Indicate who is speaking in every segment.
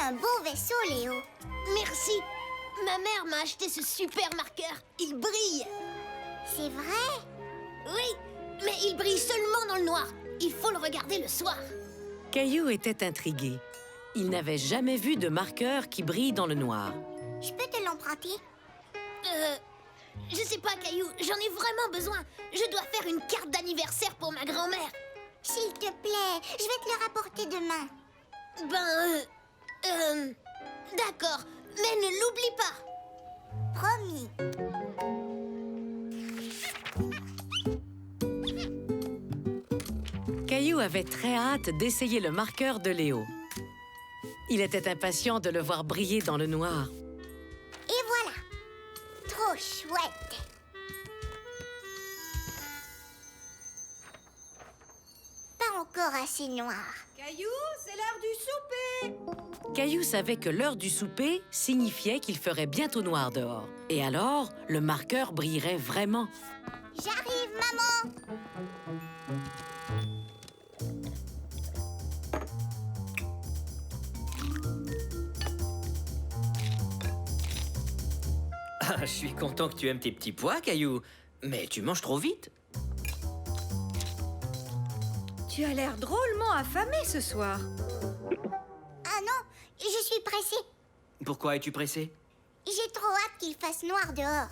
Speaker 1: un beau vaisseau, Léo.
Speaker 2: Merci. Ma mère m'a acheté ce super marqueur. Il brille.
Speaker 1: C'est vrai?
Speaker 2: Oui, mais il brille seulement dans le noir. Il faut le regarder le soir.
Speaker 3: Caillou était intrigué. Il n'avait jamais vu de marqueur qui brille dans le noir.
Speaker 1: Je peux te l'emprunter?
Speaker 2: Je sais pas, Caillou. J'en ai vraiment besoin. Je dois faire une carte d'anniversaire pour ma grand-mère.
Speaker 1: S'il te plaît, je vais te le rapporter demain.
Speaker 2: D'accord. Mais ne l'oublie pas.
Speaker 1: Promis.
Speaker 3: Caillou avait très hâte d'essayer le marqueur de Léo. Il était impatient de le voir briller dans le noir.
Speaker 1: Et voilà. Trop chouette. Pas encore assez noir.
Speaker 4: Caillou, c'est l'heure du souper!
Speaker 3: Caillou savait que l'heure du souper signifiait qu'il ferait bientôt noir dehors. Et alors, le marqueur brillerait vraiment.
Speaker 1: J'arrive, maman.
Speaker 5: Ah, je suis content que tu aimes tes petits pois, Caillou. Mais tu manges trop vite.
Speaker 4: Tu as l'air drôlement affamé ce soir.
Speaker 1: Ah non, je suis pressée.
Speaker 5: Pourquoi es-tu pressée?
Speaker 1: J'ai trop hâte qu'il fasse noir dehors.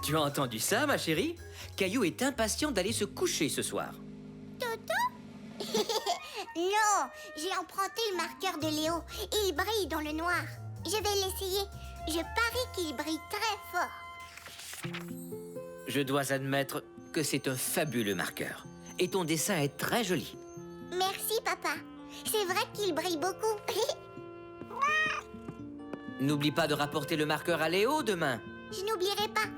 Speaker 5: Tu as entendu ça, ma chérie? Caillou est impatient d'aller se coucher ce soir.
Speaker 1: Non, j'ai emprunté le marqueur de Léo et il brille dans le noir. Je vais l'essayer. Je parie qu'il brille très fort.
Speaker 5: Je dois admettre que c'est un fabuleux marqueur. Et ton dessin est très joli.
Speaker 1: Merci, papa. C'est vrai qu'il brille beaucoup.
Speaker 5: N'oublie pas de rapporter le marqueur à Léo demain.
Speaker 1: Je n'oublierai pas.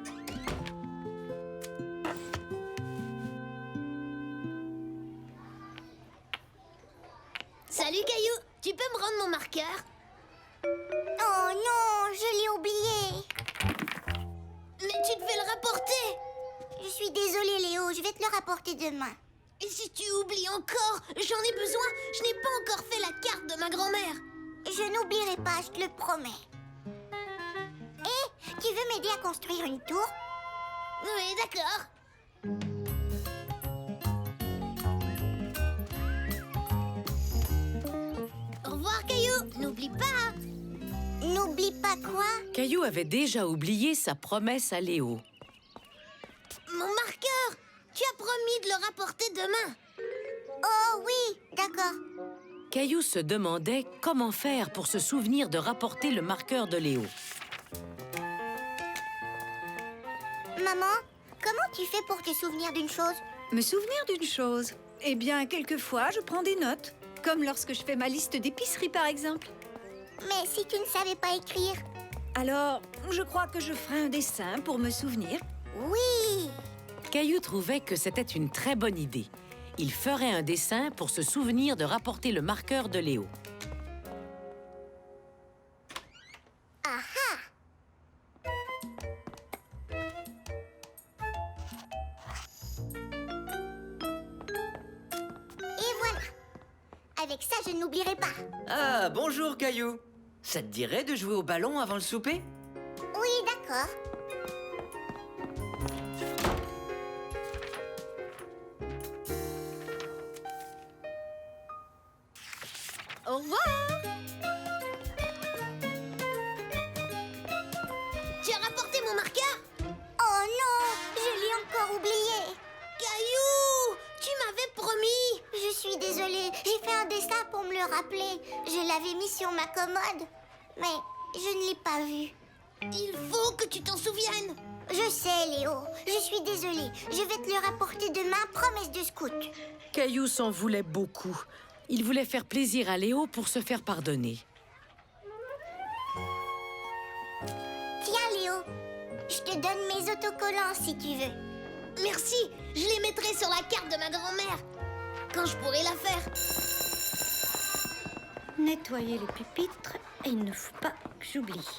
Speaker 2: Salut, Caillou. Tu peux me rendre mon marqueur?
Speaker 1: Oh non, je l'ai oublié.
Speaker 2: Mais tu devais le rapporter.
Speaker 1: Je suis désolée, Léo. Je vais te le rapporter demain.
Speaker 2: Et si tu oublies encore, j'en ai besoin. Je n'ai pas encore fait la carte de ma grand-mère.
Speaker 1: Je n'oublierai pas, je te le promets. Hé, tu veux m'aider à construire une tour?
Speaker 2: Oui, d'accord. Au revoir, Caillou. N'oublie pas.
Speaker 1: N'oublie pas quoi?
Speaker 3: Caillou avait déjà oublié sa promesse à Léo.
Speaker 2: Mon marqueur. Tu as promis de le rapporter demain.
Speaker 1: Oh oui, d'accord.
Speaker 3: Caillou se demandait comment faire pour se souvenir de rapporter le marqueur de Léo.
Speaker 1: Maman, comment tu fais pour te souvenir d'une chose?
Speaker 4: Me souvenir d'une chose? Eh bien, quelquefois, je prends des notes. Comme lorsque je fais ma liste d'épicerie, par exemple.
Speaker 1: Mais si tu ne savais pas écrire?
Speaker 4: Alors, je crois que je ferai un dessin pour me souvenir.
Speaker 1: Oui!
Speaker 3: Caillou trouvait que c'était une très bonne idée. Il ferait un dessin pour se souvenir de rapporter le marqueur de Léo.
Speaker 1: Ah! Et voilà! Avec ça, je n'oublierai pas.
Speaker 5: Ah, bonjour, Caillou. Ça te dirait de jouer au ballon avant le souper?
Speaker 1: Oui, d'accord.
Speaker 4: Au revoir!
Speaker 2: Tu as rapporté mon marqueur?
Speaker 1: Oh non! Je l'ai encore oublié.
Speaker 2: Caillou, tu m'avais promis.
Speaker 1: Je suis désolée. J'ai fait un dessin pour me le rappeler. Je l'avais mis sur ma commode. Mais je ne l'ai pas vu.
Speaker 2: Il faut que tu t'en souviennes.
Speaker 1: Je sais, Léo. Je suis désolée. Je vais te le rapporter demain, promesse de scout.
Speaker 3: Caillou s'en voulait beaucoup. Il voulait faire plaisir à Léo pour se faire pardonner.
Speaker 1: Tiens, Léo. Je te donne mes autocollants si tu veux.
Speaker 2: Merci, je les mettrai sur la carte de ma grand-mère. Quand je pourrai la faire.
Speaker 4: Nettoyer les pupitres, et il ne faut pas que j'oublie.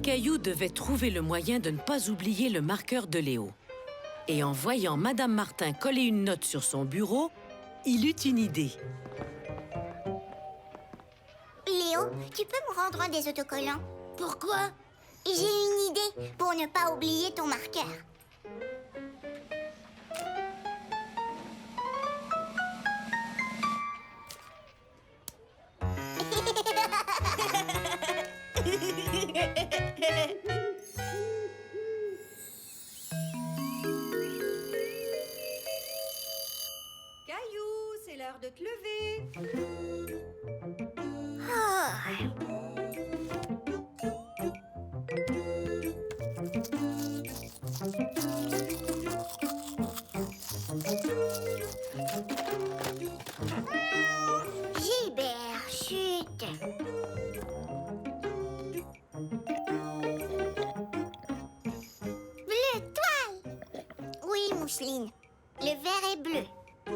Speaker 3: Caillou devait trouver le moyen de ne pas oublier le marqueur de Léo. Et en voyant Madame Martin coller une note sur son bureau, il eut une idée.
Speaker 1: Léo, tu peux me rendre un des autocollants?
Speaker 2: Pourquoi?
Speaker 1: J'ai une idée pour ne pas oublier ton marqueur.
Speaker 4: Caillou, c'est l'heure de te lever.
Speaker 1: Gilbert, chut. Bleu toile. Oui, mousseline. Le vert est bleu. Oh,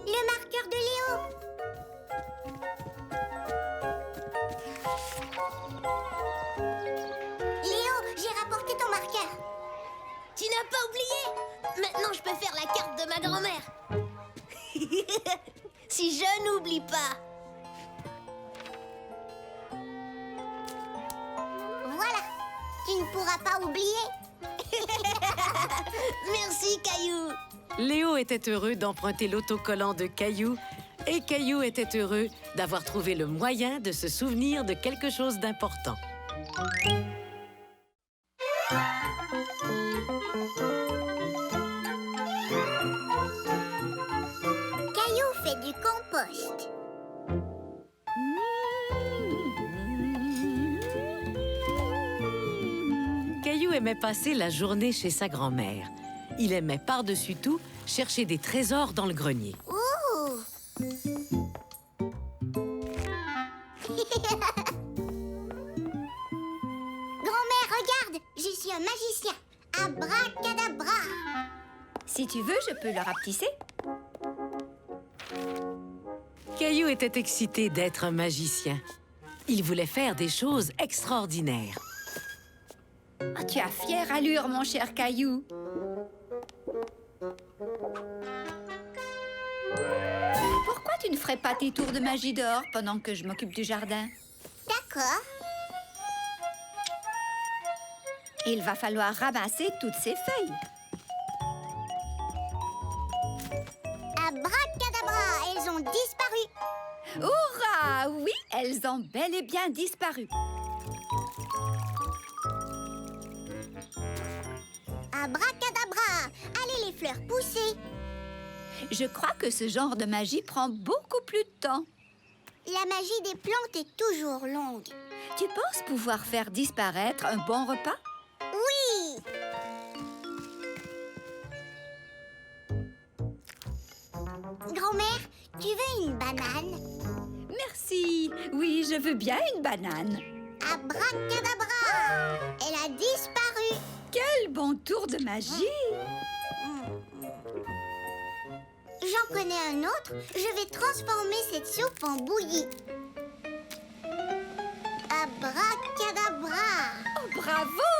Speaker 1: le marqueur de Léo. Léo, j'ai rapporté ton marqueur.
Speaker 2: Tu n'as pas oublié? Maintenant, je peux faire la carte de ma grand-mère. Si je n'oublie pas.
Speaker 1: Voilà, tu ne pourras pas oublier.
Speaker 2: Merci, Caillou.
Speaker 3: Léo était heureux d'emprunter l'autocollant de Caillou et Caillou était heureux d'avoir trouvé le moyen de se souvenir de quelque chose d'important.
Speaker 1: Caillou fait du compost.
Speaker 3: Caillou aimait passer la journée chez sa grand-mère. Il aimait par-dessus tout chercher des trésors dans le grenier.
Speaker 1: Ouh. Grand-mère, regarde, je suis un magicien. Abracadabra.
Speaker 4: Si tu veux, je peux le rapetisser.
Speaker 3: Caillou était excité d'être un magicien. Il voulait faire des choses extraordinaires.
Speaker 4: Ah, tu as fière allure, mon cher Caillou. Pourquoi tu ne ferais pas tes tours de magie dehors pendant que je m'occupe du jardin?
Speaker 1: D'accord.
Speaker 4: Il va falloir ramasser toutes ces feuilles.
Speaker 1: Abracadabra, elles ont disparu.
Speaker 4: Hurrah! Oui, elles ont bel et bien disparu.
Speaker 1: Abracadabra, allez les fleurs pousser.
Speaker 4: Je crois que ce genre de magie prend beaucoup plus de temps.
Speaker 1: La magie des plantes est toujours longue.
Speaker 4: Tu penses pouvoir faire disparaître un bon repas?
Speaker 1: Oui. Grand-mère, tu veux une banane?
Speaker 4: Merci. Oui, je veux bien une banane.
Speaker 1: Abracadabra, elle a disparu.
Speaker 4: Quel bon tour de magie!
Speaker 1: J'en connais un autre. Je vais transformer cette soupe en bouillie. Abracadabra.
Speaker 4: Oh, bravo!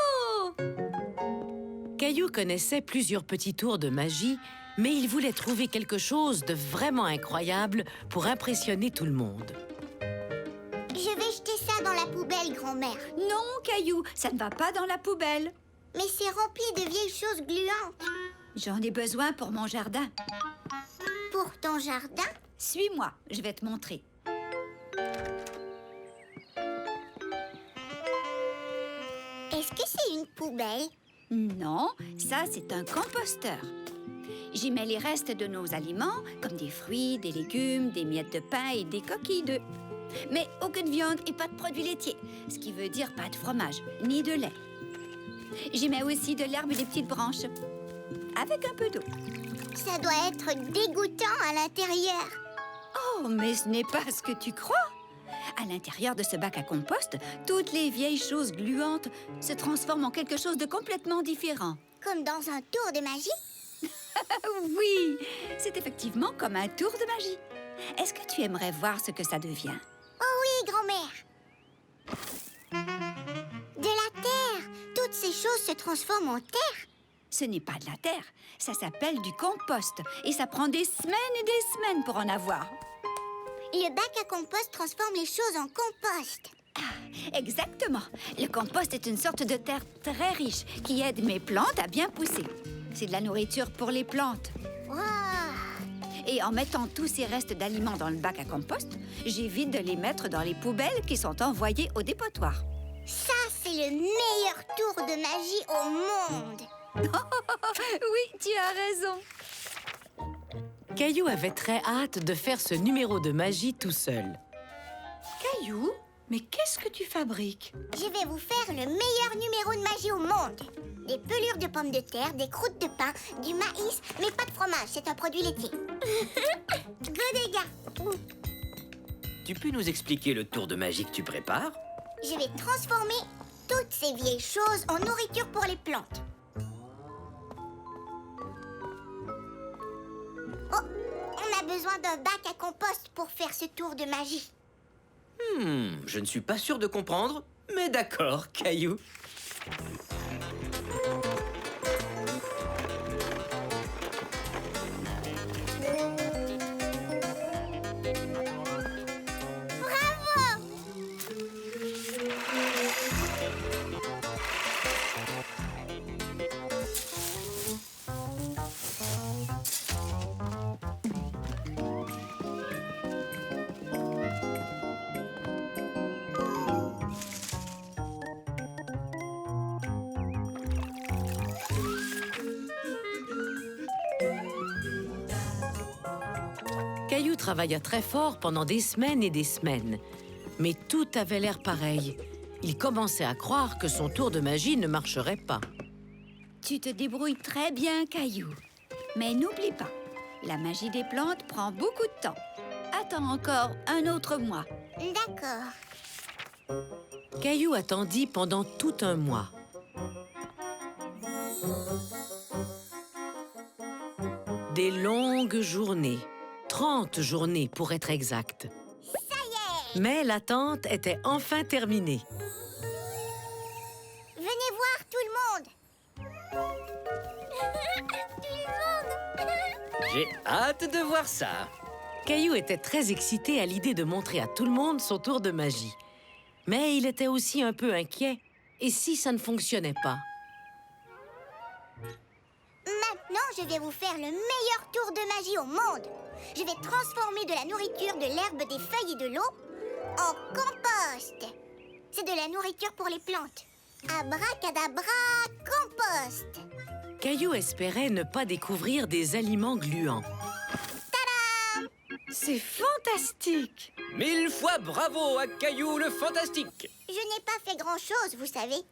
Speaker 3: Caillou connaissait plusieurs petits tours de magie, mais il voulait trouver quelque chose de vraiment incroyable pour impressionner tout le monde.
Speaker 1: Je vais jeter ça dans la poubelle, grand-mère.
Speaker 4: Non, Caillou, ça ne va pas dans la poubelle.
Speaker 1: Mais c'est rempli de vieilles choses gluantes.
Speaker 4: J'en ai besoin pour mon jardin.
Speaker 1: Pour ton jardin?
Speaker 4: Suis-moi, je vais te montrer.
Speaker 1: Est-ce que c'est une poubelle?
Speaker 4: Non, ça, c'est un composteur. J'y mets les restes de nos aliments, comme des fruits, des légumes, des miettes de pain et des coquilles d'œufs. Mais aucune viande et pas de produits laitiers, ce qui veut dire pas de fromage, ni de lait. J'y mets aussi de l'herbe et des petites branches, avec un peu d'eau.
Speaker 1: Ça doit être dégoûtant à l'intérieur.
Speaker 4: Oh, mais ce n'est pas ce que tu crois. À l'intérieur de ce bac à compost, toutes les vieilles choses gluantes se transforment en quelque chose de complètement différent.
Speaker 1: Comme dans un tour de magie?
Speaker 4: Oui, c'est effectivement comme un tour de magie. Est-ce que tu aimerais voir ce que ça devient?
Speaker 1: Oh oui, grand-mère. De la terre. Toutes ces choses se transforment en terre.
Speaker 4: Ce n'est pas de la terre, ça s'appelle du compost. Et ça prend des semaines et des semaines pour en avoir.
Speaker 1: Le bac à compost transforme les choses en compost.
Speaker 4: Exactement. Le compost est une sorte de terre très riche qui aide mes plantes à bien pousser. C'est de la nourriture pour les plantes.
Speaker 1: Wow.
Speaker 4: Et en mettant tous ces restes d'aliments dans le bac à compost, j'évite de les mettre dans les poubelles qui sont envoyées au dépotoir.
Speaker 1: Ça, c'est le meilleur tour de magie au monde.
Speaker 4: Oui, tu as raison.
Speaker 3: Caillou avait très hâte de faire ce numéro de magie tout seul.
Speaker 6: Caillou, mais qu'est-ce que tu fabriques?
Speaker 1: Je vais vous faire le meilleur numéro de magie au monde. Des pelures de pommes de terre, des croûtes de pain, du maïs, mais pas de fromage, c'est un produit laitier. Go dégâts.
Speaker 5: Tu peux nous expliquer le tour de magie que tu prépares?
Speaker 1: Je vais transformer toutes ces vieilles choses en nourriture pour les plantes. Oh, on a besoin d'un bac à compost pour faire ce tour de magie.
Speaker 5: Je ne suis pas sûr de comprendre, mais d'accord, Caillou.
Speaker 3: Caillou travailla très fort pendant des semaines et des semaines. Mais tout avait l'air pareil. Il commençait à croire que son tour de magie ne marcherait pas.
Speaker 4: Tu te débrouilles très bien, Caillou. Mais n'oublie pas, la magie des plantes prend beaucoup de temps. Attends encore un autre mois.
Speaker 1: D'accord.
Speaker 3: Caillou attendit pendant tout un mois. Des longues journées. 30 journées pour être exact.
Speaker 1: Ça y est!
Speaker 3: Mais l'attente était enfin terminée.
Speaker 1: Venez voir tout le monde! Tout le monde!
Speaker 5: J'ai hâte de voir ça.
Speaker 3: Caillou était très excité à l'idée de montrer à tout le monde son tour de magie. Mais il était aussi un peu inquiet. Et si ça ne fonctionnait pas?
Speaker 1: Maintenant, je vais vous faire le meilleur tour de magie au monde. Je vais transformer de la nourriture, de l'herbe, des feuilles et de l'eau en compost. C'est de la nourriture pour les plantes. Abracadabra, compost.
Speaker 3: Caillou espérait ne pas découvrir des aliments gluants.
Speaker 6: C'est fantastique!
Speaker 5: 1000 fois bravo à Caillou le fantastique.
Speaker 1: Je n'ai pas fait grand-chose, vous savez.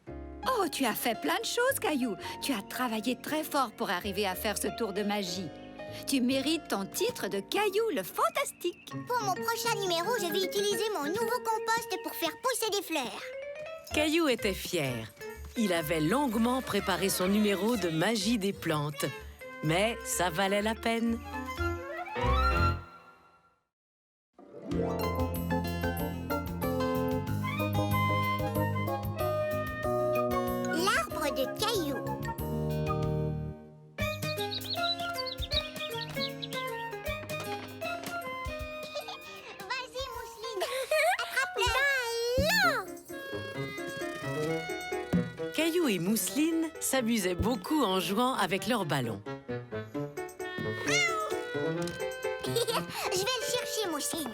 Speaker 4: Oh, tu as fait plein de choses, Caillou. Tu as travaillé très fort pour arriver à faire ce tour de magie. Tu mérites ton titre de Caillou le fantastique.
Speaker 1: Pour mon prochain numéro, je vais utiliser mon nouveau compost pour faire pousser des fleurs.
Speaker 3: Caillou était fier. Il avait longuement préparé son numéro de magie des plantes. Mais ça valait la peine.
Speaker 1: L'arbre de Caillou. Vas-y, Mousseline. Attrape-le.
Speaker 3: Caillou et Mousseline s'amusaient beaucoup en jouant avec leurs ballons.
Speaker 1: Je vais le chercher, Mousseline.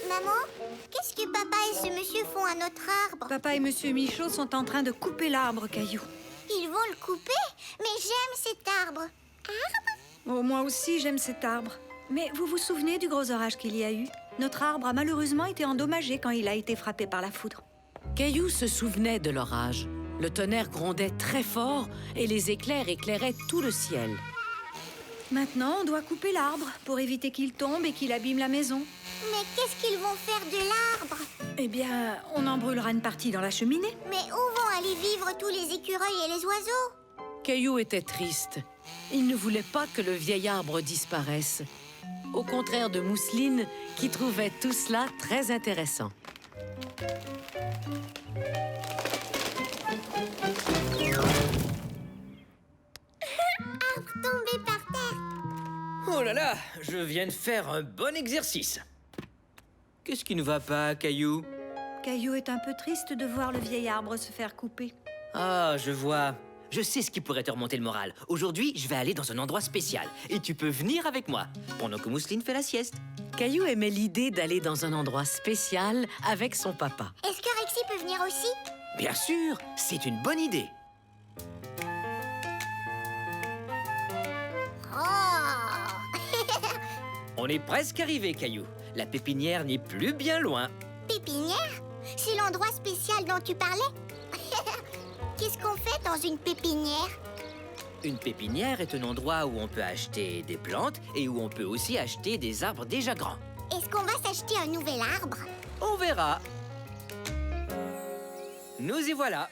Speaker 1: Maman, qu'est-ce que papa et ce monsieur font à notre arbre?
Speaker 6: Papa et Monsieur Michaud sont en train de couper l'arbre, Caillou.
Speaker 1: Ils vont le couper? Mais j'aime cet arbre.
Speaker 6: Oh, moi aussi, j'aime cet arbre. Mais vous vous souvenez du gros orage qu'il y a eu? Notre arbre a malheureusement été endommagé quand il a été frappé par la foudre.
Speaker 3: Caillou se souvenait de l'orage. Le tonnerre grondait très fort et les éclairs éclairaient tout le ciel.
Speaker 6: Maintenant, on doit couper l'arbre pour éviter qu'il tombe et qu'il abîme la maison.
Speaker 1: Mais qu'est-ce qu'ils vont faire de l'arbre?
Speaker 6: Eh bien, on en brûlera une partie dans la cheminée.
Speaker 1: Mais où vont aller vivre tous les écureuils et les oiseaux?
Speaker 3: Caillou était triste. Il ne voulait pas que le vieil arbre disparaisse. au contraire de Mousseline, qui trouvait tout cela très intéressant.
Speaker 1: Arbre tombé par terre.
Speaker 5: Oh là là, je viens de faire un bon exercice. Qu'est-ce qui ne va pas, Caillou?
Speaker 6: Caillou est un peu triste de voir le vieil arbre se faire couper.
Speaker 5: Ah, je vois. Je sais ce qui pourrait te remonter le moral. Aujourd'hui, je vais aller dans un endroit spécial. Et tu peux venir avec moi, pendant que Mousseline fait la sieste.
Speaker 3: Caillou aimait l'idée d'aller dans un endroit spécial avec son papa.
Speaker 1: Est-ce que Rexy peut venir aussi?
Speaker 5: Bien sûr, c'est une bonne idée.
Speaker 1: Oh!
Speaker 5: On est presque arrivé, Caillou. La pépinière n'est plus bien loin.
Speaker 1: Pépinière? C'est l'endroit spécial dont tu parlais? Qu'est-ce qu'on fait dans une pépinière?
Speaker 5: Une pépinière est un endroit où on peut acheter des plantes et où on peut aussi acheter des arbres déjà grands.
Speaker 1: Est-ce qu'on va s'acheter un nouvel arbre?
Speaker 5: On verra. Nous y voilà.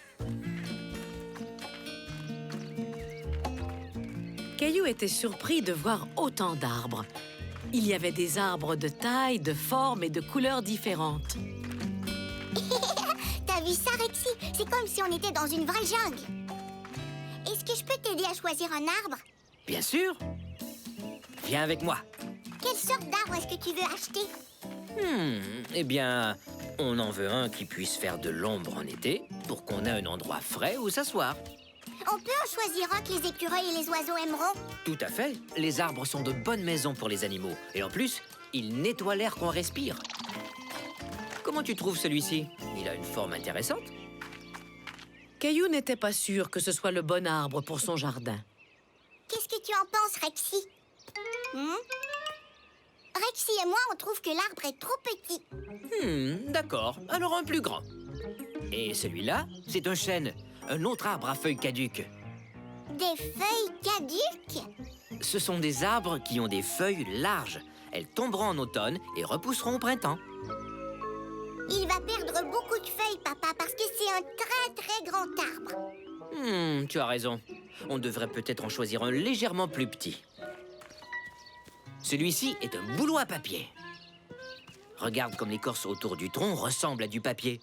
Speaker 3: Caillou était surpris de voir autant d'arbres. Il y avait des arbres de taille, de forme et de couleurs différentes.
Speaker 1: T'as vu ça, Rexy? C'est comme si on était dans une vraie jungle. Est-ce que je peux t'aider à choisir un arbre?
Speaker 5: Bien sûr. Viens avec moi.
Speaker 1: Quelle sorte d'arbre est-ce que tu veux acheter?
Speaker 5: Eh bien, on en veut un qui puisse faire de l'ombre en été pour qu'on ait un endroit frais où s'asseoir.
Speaker 1: On peut en choisir un que les écureuils et les oiseaux aimeront.
Speaker 5: Tout à fait. Les arbres sont de bonnes maisons pour les animaux. Et en plus, ils nettoient l'air qu'on respire. Comment tu trouves celui-ci? Il a une forme intéressante.
Speaker 3: Caillou n'était pas sûr que ce soit le bon arbre pour son jardin.
Speaker 1: Qu'est-ce que tu en penses, Rexy? Rexy et moi, on trouve que l'arbre est trop petit.
Speaker 5: D'accord. Alors un plus grand. Et celui-là, c'est un chêne. Un autre arbre à feuilles caduques.
Speaker 1: Des feuilles caduques?
Speaker 5: Ce sont des arbres qui ont des feuilles larges. Elles tomberont en automne et repousseront au printemps.
Speaker 1: Il va perdre beaucoup de feuilles, papa, parce que c'est un très, très grand arbre.
Speaker 5: Tu as raison. On devrait peut-être en choisir un légèrement plus petit. Celui-ci est un bouleau à papier. Regarde comme l'écorce autour du tronc ressemble à du papier.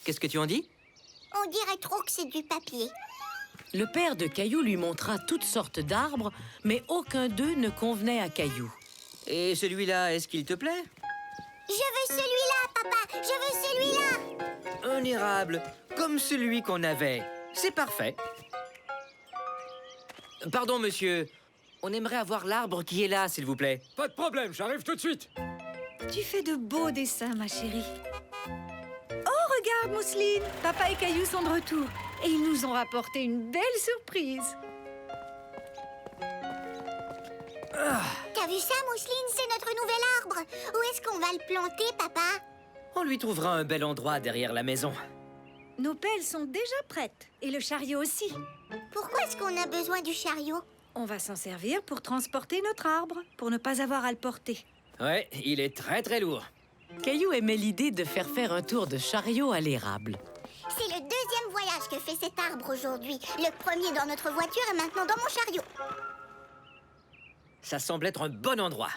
Speaker 5: Qu'est-ce que tu en dis?
Speaker 1: On dirait trop que c'est du papier.
Speaker 3: Le père de Caillou lui montra toutes sortes d'arbres, mais aucun d'eux ne convenait à Caillou.
Speaker 5: Et celui-là, est-ce qu'il te plaît?
Speaker 1: Je veux celui-là, papa. Je veux celui-là.
Speaker 5: Un érable, comme celui qu'on avait. C'est parfait. Pardon, monsieur. On aimerait avoir l'arbre qui est là, s'il vous plaît.
Speaker 7: Pas de problème, j'arrive tout de suite.
Speaker 6: Tu fais de beaux dessins, ma chérie. Oh, regarde, Mousseline. Papa et Caillou sont de retour. Et ils nous ont rapporté une belle surprise.
Speaker 1: T'as vu ça, Mousseline? C'est notre nouvel arbre. Où est-ce qu'on va le planter, papa?
Speaker 5: On lui trouvera un bel endroit derrière la maison.
Speaker 6: Nos pelles sont déjà prêtes. Et le chariot aussi.
Speaker 1: Pourquoi est-ce qu'on a besoin du chariot?
Speaker 6: On va s'en servir pour transporter notre arbre, pour ne pas avoir à le porter.
Speaker 5: Ouais, il est très très lourd.
Speaker 3: Caillou aimait l'idée de faire un tour de chariot à l'érable.
Speaker 1: C'est le deuxième voyage que fait cet arbre aujourd'hui. Le premier dans notre voiture et maintenant dans mon chariot.
Speaker 5: Ça semble être un bon endroit.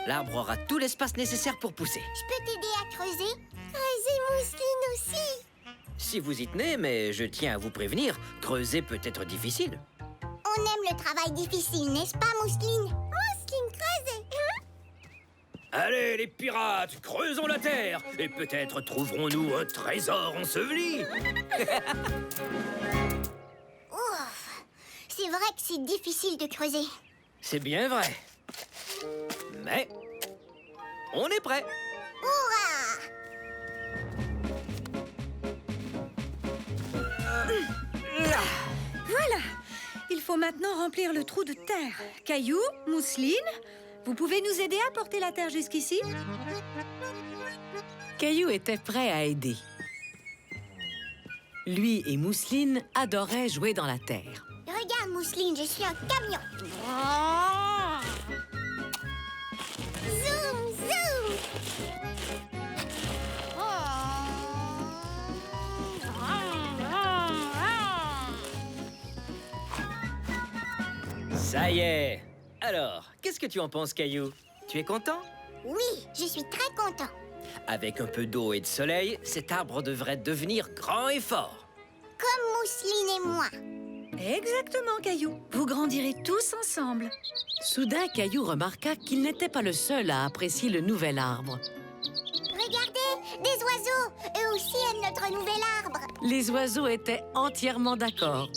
Speaker 5: L'arbre aura tout l'espace nécessaire pour pousser.
Speaker 1: Je peux t'aider à creuser? Creuser, Mousseline aussi.
Speaker 5: Si vous y tenez, mais je tiens à vous prévenir, creuser peut être difficile.
Speaker 1: On aime le travail difficile, n'est-ce pas, Mousseline? Mousseline, creuse.
Speaker 7: Allez, les pirates, creusons la terre et peut-être trouverons-nous un trésor enseveli.
Speaker 1: Ouf. C'est vrai que c'est difficile de creuser.
Speaker 5: C'est bien vrai. Mais on est prêt.
Speaker 1: Hurrah!
Speaker 6: Voilà. Il faut maintenant remplir le trou de terre. Caillou, Mousseline, vous pouvez nous aider à porter la terre jusqu'ici?
Speaker 3: Caillou était prêt à aider. Lui et Mousseline adoraient jouer dans la terre.
Speaker 1: Regarde, Mousseline, je suis un camion. Zoom, zoom.
Speaker 5: Ça y est, Alors, qu'est-ce que tu en penses, Caillou? Tu es content?
Speaker 1: Oui, je suis très content.
Speaker 5: Avec un peu d'eau et de soleil, cet arbre devrait devenir grand et fort.
Speaker 1: Comme Mousseline et moi.
Speaker 6: Exactement, Caillou. Vous grandirez tous ensemble.
Speaker 3: Soudain, Caillou remarqua qu'il n'était pas le seul à apprécier le nouvel arbre.
Speaker 1: Regardez, des oiseaux. Eux aussi aiment notre nouvel arbre.
Speaker 3: Les oiseaux étaient entièrement d'accord.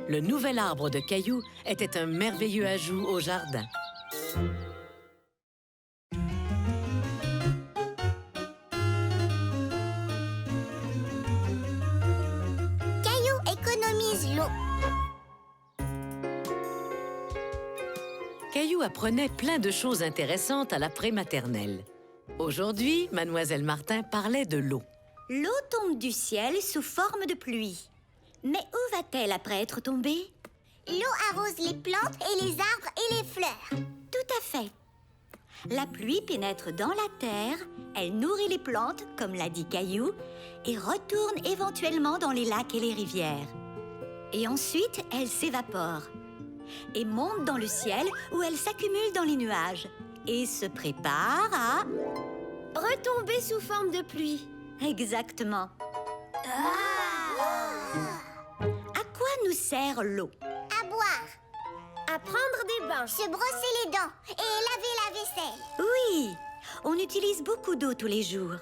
Speaker 3: Le nouvel arbre de Caillou était un merveilleux ajout au jardin.
Speaker 1: Caillou économise l'eau.
Speaker 3: Caillou apprenait plein de choses intéressantes à la prématernelle. Aujourd'hui, Mademoiselle Martin parlait de l'eau.
Speaker 8: L'eau tombe du ciel sous forme de pluie. Mais où va-t-elle après être tombée?
Speaker 1: L'eau arrose les plantes et les arbres et les fleurs.
Speaker 8: Tout à fait. La pluie pénètre dans la terre, elle nourrit les plantes, comme l'a dit Caillou, et retourne éventuellement dans les lacs et les rivières. Et ensuite, elle s'évapore et monte dans le ciel où elle s'accumule dans les nuages et se prépare à...
Speaker 2: Retomber sous forme de pluie.
Speaker 8: Exactement. À quoi nous sert l'eau?
Speaker 1: À boire,
Speaker 2: À prendre des bains.
Speaker 1: se brosser les dents et laver la vaisselle.
Speaker 8: Oui, on utilise beaucoup d'eau tous les jours.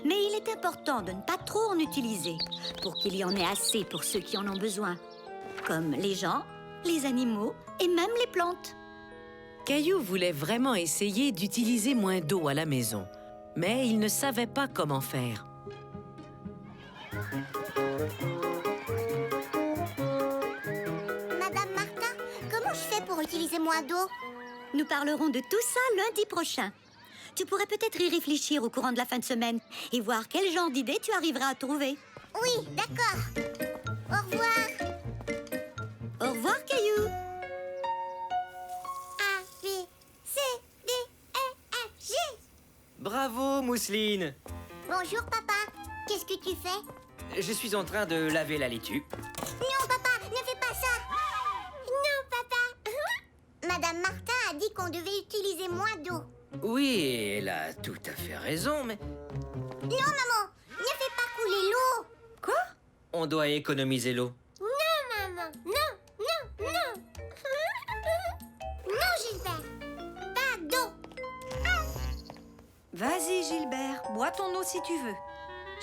Speaker 8: Mais il est important de ne pas trop en utiliser pour qu'il y en ait assez pour ceux qui en ont besoin. Comme les gens, les animaux et même les plantes.
Speaker 3: Caillou voulait vraiment essayer d'utiliser moins d'eau à la maison, mais il ne savait pas comment faire.
Speaker 1: Madame Martin, comment je fais pour utiliser moins d'eau?
Speaker 8: Nous parlerons de tout ça lundi prochain. Tu pourrais peut-être y réfléchir au courant de la fin de semaine et voir quel genre d'idée tu arriveras à trouver.
Speaker 1: Oui, d'accord. Au revoir.
Speaker 8: Au revoir, Caillou.
Speaker 1: A, B, C, D, E, F, G.
Speaker 5: Bravo, Mousseline!
Speaker 1: Bonjour, papa. Qu'est-ce que tu fais?
Speaker 5: Je suis en train de laver la laitue.
Speaker 1: Non, papa, ne fais pas ça. Non, papa. Madame Martin a dit qu'on devait utiliser moins d'eau.
Speaker 5: Oui, elle a tout à fait raison, mais
Speaker 1: Non, maman, ne fais pas couler l'eau.
Speaker 6: Quoi?
Speaker 5: on doit économiser l'eau.
Speaker 1: Non, maman, non, non, non. Non, Gilbert, pas d'eau.
Speaker 6: Vas-y, Gilbert, bois ton eau si tu veux.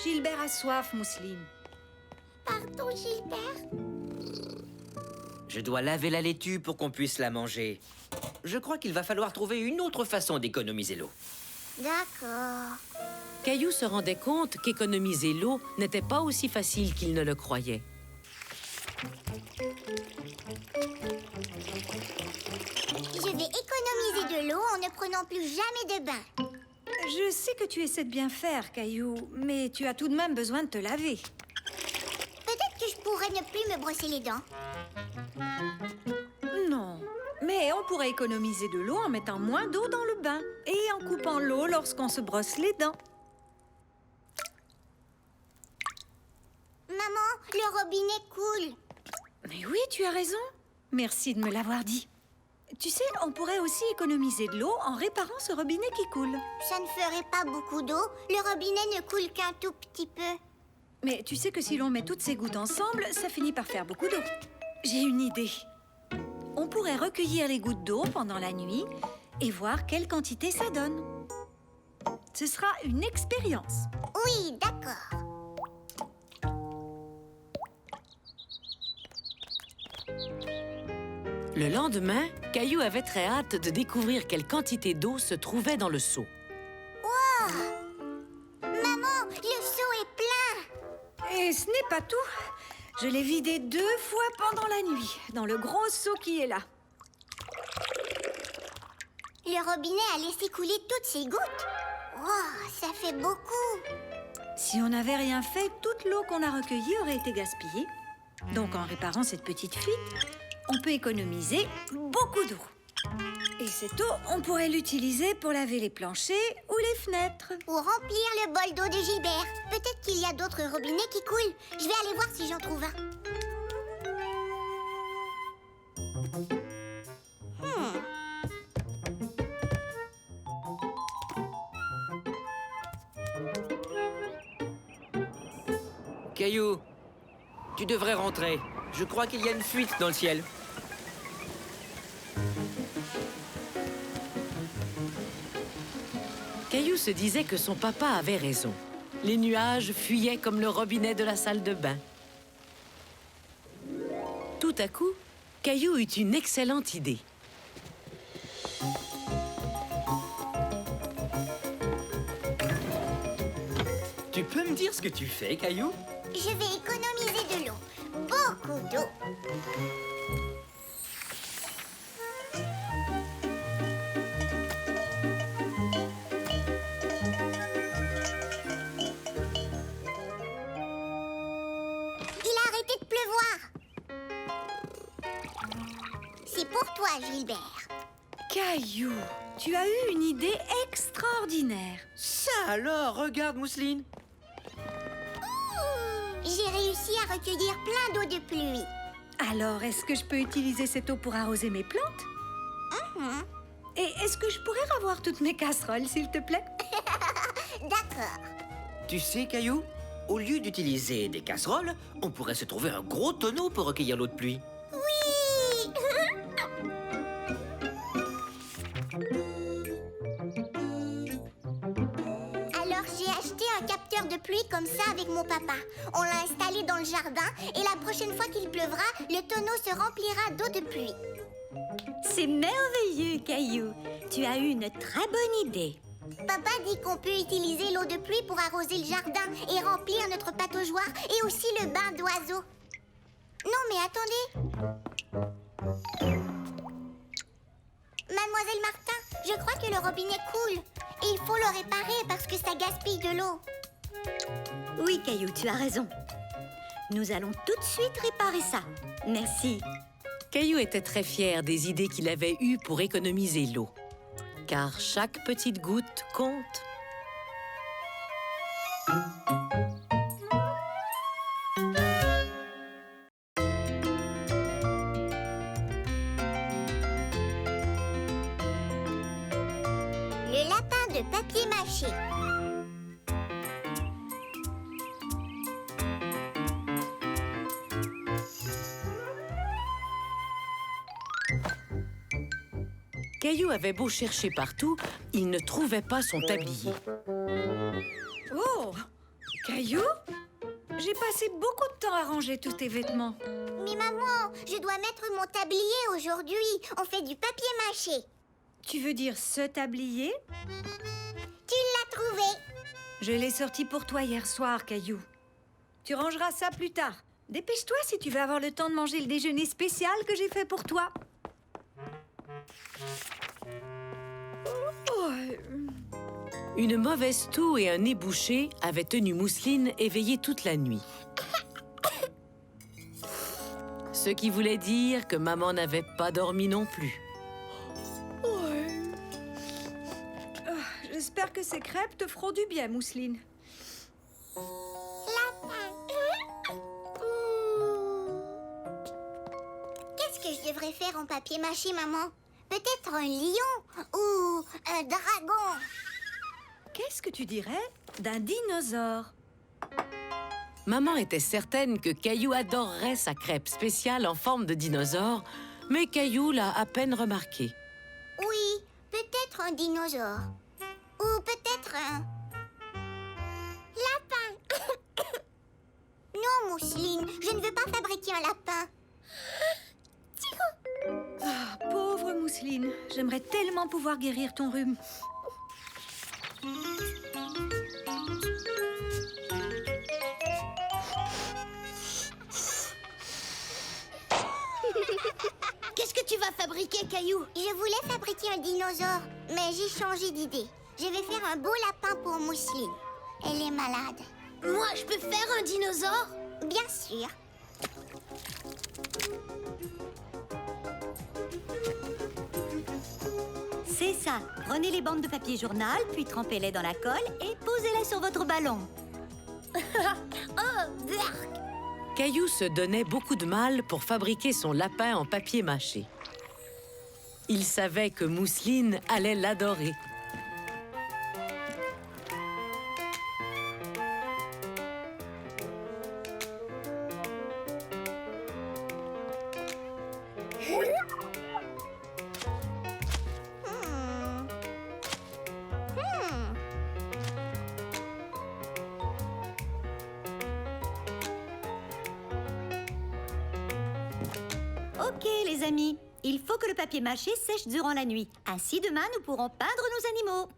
Speaker 6: Gilbert a soif, Mousseline.
Speaker 1: Pardon, Gilbert.
Speaker 5: Je dois laver la laitue pour qu'on puisse la manger. Je crois qu'il va falloir trouver une autre façon d'économiser l'eau.
Speaker 1: D'accord.
Speaker 3: Caillou se rendait compte qu'économiser l'eau n'était pas aussi facile qu'il ne le croyait.
Speaker 1: Je vais économiser de l'eau en ne prenant plus jamais de bain.
Speaker 6: Je sais que tu essaies de bien faire, Caillou, mais tu as tout de même besoin de te laver.
Speaker 1: Peut-être que je pourrais ne plus me brosser les dents.
Speaker 6: Non, mais on pourrait économiser de l'eau en mettant moins d'eau dans le bain et en coupant l'eau lorsqu'on se brosse les dents.
Speaker 1: Maman, le robinet coule.
Speaker 6: Mais oui, tu as raison. Merci de me l'avoir dit. Tu sais, on pourrait aussi économiser de l'eau en réparant ce robinet qui coule.
Speaker 1: Ça ne ferait pas beaucoup d'eau. Le robinet ne coule qu'un tout petit peu.
Speaker 6: Mais tu sais que si l'on met toutes ces gouttes ensemble, ça finit par faire beaucoup d'eau. J'ai une idée. On pourrait recueillir les gouttes d'eau pendant la nuit et voir quelle quantité ça donne. Ce sera une expérience.
Speaker 1: Oui, d'accord.
Speaker 3: Le lendemain, Caillou avait très hâte de découvrir quelle quantité d'eau se trouvait dans le seau.
Speaker 1: Maman, le seau est plein.
Speaker 6: Et ce n'est pas tout. Je l'ai vidé 2 fois pendant la nuit, dans le gros seau qui est là.
Speaker 1: Le robinet a laissé couler toutes ces gouttes. Oh, ça fait beaucoup.
Speaker 6: Si on n'avait rien fait, toute l'eau qu'on a recueillie aurait été gaspillée. Donc en réparant cette petite fuite, on peut économiser beaucoup d'eau. Et cette eau, on pourrait l'utiliser pour laver les planchers ou les fenêtres.
Speaker 1: Pour remplir le bol d'eau de Gilbert. Peut-être qu'il y a d'autres robinets qui coulent. Je vais aller voir si j'en trouve un.
Speaker 5: Caillou, tu devrais rentrer. Je crois qu'il y a une fuite dans le ciel.
Speaker 3: Caillou se disait que son papa avait raison. Les nuages fuyaient comme le robinet de la salle de bain. Tout à coup, Caillou eut une excellente idée.
Speaker 7: Tu peux me dire ce que tu fais, Caillou?
Speaker 1: Je vais économiser de l'eau. Beaucoup d'eau. Il a arrêté de pleuvoir. C'est pour toi, Gilbert.
Speaker 6: Caillou, tu as eu une idée extraordinaire.
Speaker 5: Ça alors, regarde, Mousseline.
Speaker 1: J'ai réussi à recueillir plein d'eau de pluie.
Speaker 6: Alors, est-ce que je peux utiliser cette eau pour arroser mes plantes? Et est-ce que je pourrais avoir toutes mes casseroles, s'il te plaît?
Speaker 1: D'accord.
Speaker 5: Tu sais, Caillou, au lieu d'utiliser des casseroles, on pourrait se trouver un gros tonneau pour recueillir l'eau de pluie.
Speaker 1: Oui. Alors j'ai acheté un capteur de pluie comme ça avec mon papa. On l'a installé dans le jardin et la prochaine fois qu'il pleuvra, le tonneau se remplira d'eau de pluie.
Speaker 8: C'est merveilleux, Caillou. Tu as eu une très bonne idée.
Speaker 1: Papa dit qu'on peut utiliser l'eau de pluie pour arroser le jardin et remplir notre pataugeoire et aussi le bain d'oiseaux. Non mais attendez. Mademoiselle Martin, je crois que le robinet coule et il faut le réparer parce que ça gaspille de l'eau.
Speaker 8: Oui, Caillou, tu as raison. Nous allons tout de suite réparer ça. Merci.
Speaker 3: Caillou était très fier des idées qu'il avait eues pour économiser l'eau. Car chaque petite goutte compte.
Speaker 1: Le lapin de papier mâché.
Speaker 3: Caillou avait beau chercher partout, il ne trouvait pas son tablier.
Speaker 6: Oh, Caillou, j'ai passé beaucoup de temps à ranger tous tes vêtements.
Speaker 1: Mais maman, je dois mettre mon tablier aujourd'hui. On fait du papier mâché.
Speaker 6: Tu veux dire ce tablier?
Speaker 1: Tu l'as trouvé.
Speaker 6: Je l'ai sorti pour toi hier soir, Caillou. Tu rangeras ça plus tard. Dépêche-toi si tu veux avoir le temps de manger le déjeuner spécial que j'ai fait pour toi.
Speaker 3: Une mauvaise toux et un nez bouché avaient tenu Mousseline éveillée toute la nuit. Ce qui voulait dire que maman n'avait pas dormi non plus.
Speaker 6: J'espère que ces crêpes te feront du bien, Mousseline.
Speaker 1: Qu'est-ce que je devrais faire en papier mâché, maman? Peut-être un lion ou un dragon.
Speaker 6: Qu'est-ce que tu dirais d'un dinosaure?
Speaker 3: Maman était certaine que Caillou adorerait sa crêpe spéciale en forme de dinosaure, mais Caillou l'a à peine remarqué.
Speaker 1: Oui, peut-être un dinosaure. Ou peut-être un... lapin. Non, Mousseline, je ne veux pas fabriquer un lapin.
Speaker 6: Ah, pauvre Mousseline, j'aimerais tellement pouvoir guérir ton rhume.
Speaker 2: Qu'est-ce que tu vas fabriquer, Caillou?
Speaker 1: Je voulais fabriquer un dinosaure, mais j'ai changé d'idée. Je vais faire un beau lapin pour Mousseline. Elle est malade.
Speaker 2: Moi, je peux faire un dinosaure?
Speaker 1: Bien sûr.
Speaker 8: C'est ça. Prenez les bandes de papier journal, puis trempez-les dans la colle et posez-les sur votre ballon.
Speaker 2: Oh, berk!
Speaker 3: Caillou se donnait beaucoup de mal pour fabriquer son lapin en papier mâché. Il savait que Mousseline allait l'adorer.
Speaker 8: Ok, les amis. Il faut que le papier mâché sèche durant la nuit. Ainsi, demain, nous pourrons peindre nos animaux.